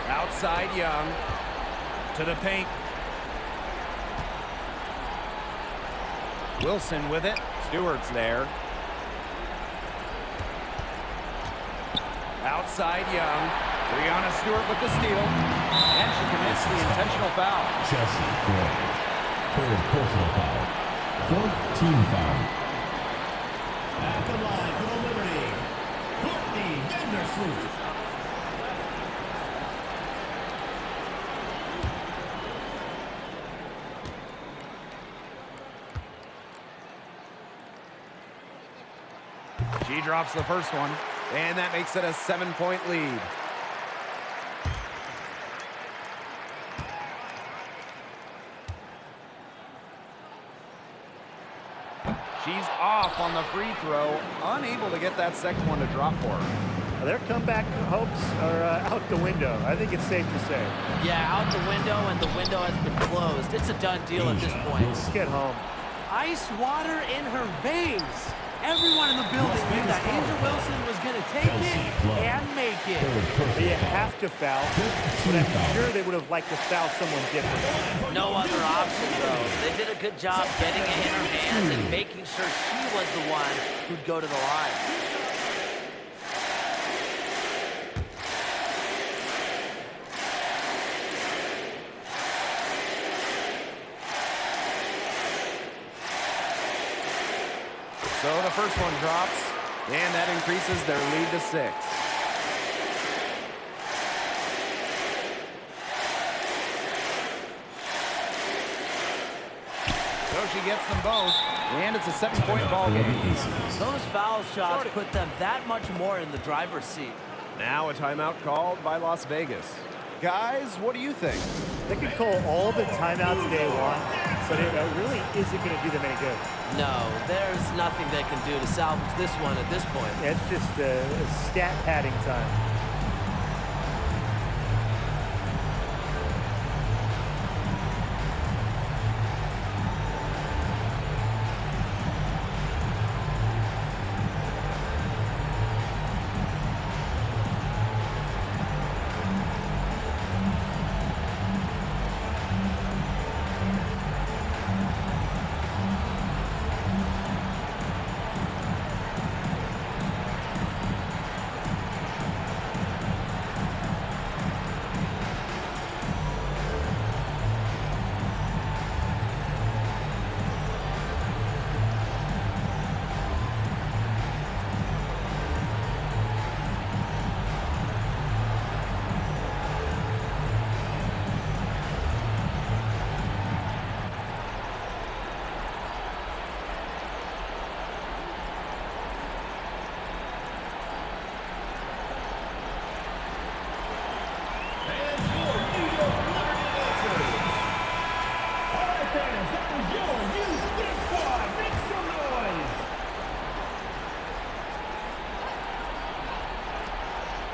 [SPEAKER 6] Outside Young. To the paint. Wilson with it. Stewart's there. Outside Young. Breanna Stewart with the steal. And she commits the intentional foul.
[SPEAKER 1] Chelsea Gray. Third personal foul. Fourth team foul. At the line for the Liberty, Courtney Vandersloot.
[SPEAKER 6] She drops the first one, and that makes it a 7-point lead. She's off on the free throw, unable to get that second one to drop for her.
[SPEAKER 4] Their comeback hopes are out the window. I think it's safe to say.
[SPEAKER 7] Yeah, out the window, and the window has been closed. It's a done deal at this point.
[SPEAKER 4] Let's get home.
[SPEAKER 3] Ice water in her veins. Everyone in the building knew that Angel Wilson was going to take it and make it.
[SPEAKER 4] You have to foul, but I'm sure they would have liked to foul someone different.
[SPEAKER 7] No other option, though. They did a good job getting it in her hands and making sure she was the one who'd go to the line.
[SPEAKER 6] So the first one drops, and that increases their lead to 6. So she gets them both, and it's a 7-point ball game.
[SPEAKER 7] Those foul shots put them that much more in the driver's seat.
[SPEAKER 6] Now a timeout called by Las Vegas. Guys, what do you think?
[SPEAKER 4] They could call all the timeouts they want, but it really isn't going to do them any good.
[SPEAKER 7] No, there's nothing they can do to salvage this one at this point.
[SPEAKER 4] It's just stat padding time.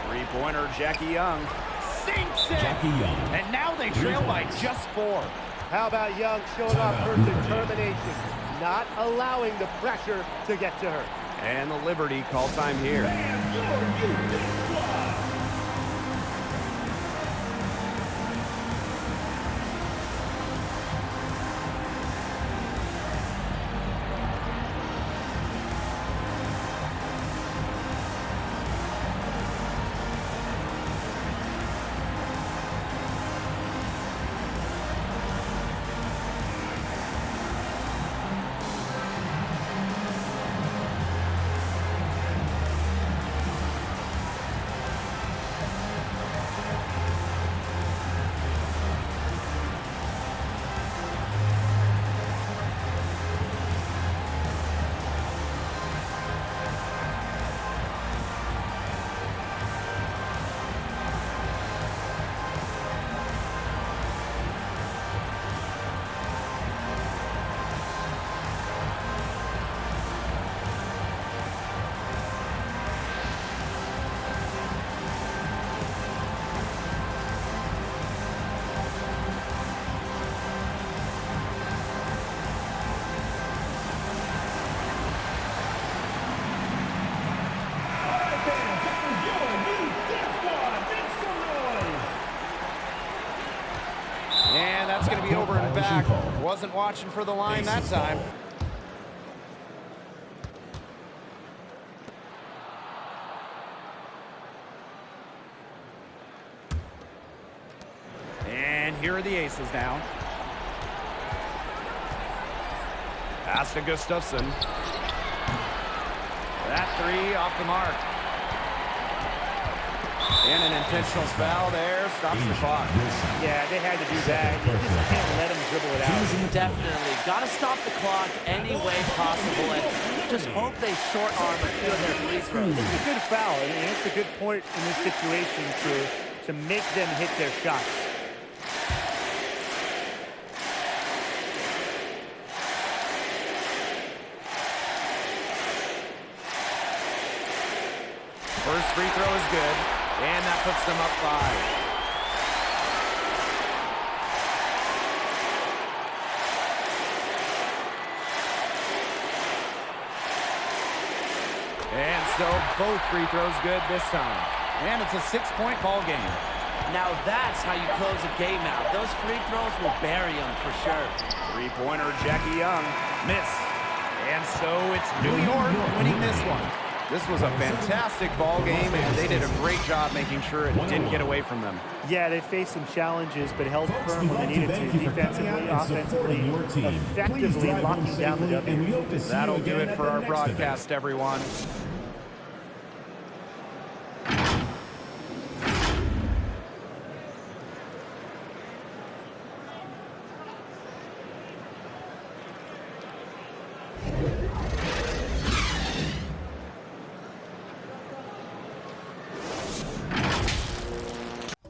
[SPEAKER 6] Three-pointer, Jackie Young sinks it.
[SPEAKER 1] Jackie Young.
[SPEAKER 6] And now they trail by just 4.
[SPEAKER 4] How about Young showing off her determination, not allowing the pressure to get to her.
[SPEAKER 6] And the Liberty call time here. And that's going to be over and back. Wasn't watching for the line that time. And here are the aces now. Pass to Gustafson. That three off the mark. And an intentional foul there stops the clock.
[SPEAKER 4] Yeah, they had to do that. You just can't let them dribble it out.
[SPEAKER 7] Definitely. Got to stop the clock any way possible and just hope they short arm a few of their free throws.
[SPEAKER 4] It's a good foul, and it's a good point in this situation to make them hit their shots.
[SPEAKER 6] free throw is good, and that puts them up 5. And so both free throws good this time. And it's a 6-point ball game.
[SPEAKER 7] Now that's how you close a game out. Those free throws will bury them for sure.
[SPEAKER 6] Three-pointer, Jackie Young. Miss. And so it's New York winning this one. This was a fantastic ball game, and they did a great job making sure it didn't get away from them.
[SPEAKER 4] Yeah, they faced some challenges, but held firm when they needed to, defensively, offensively, effectively locking down the W.
[SPEAKER 6] That'll do it for our broadcast, everyone.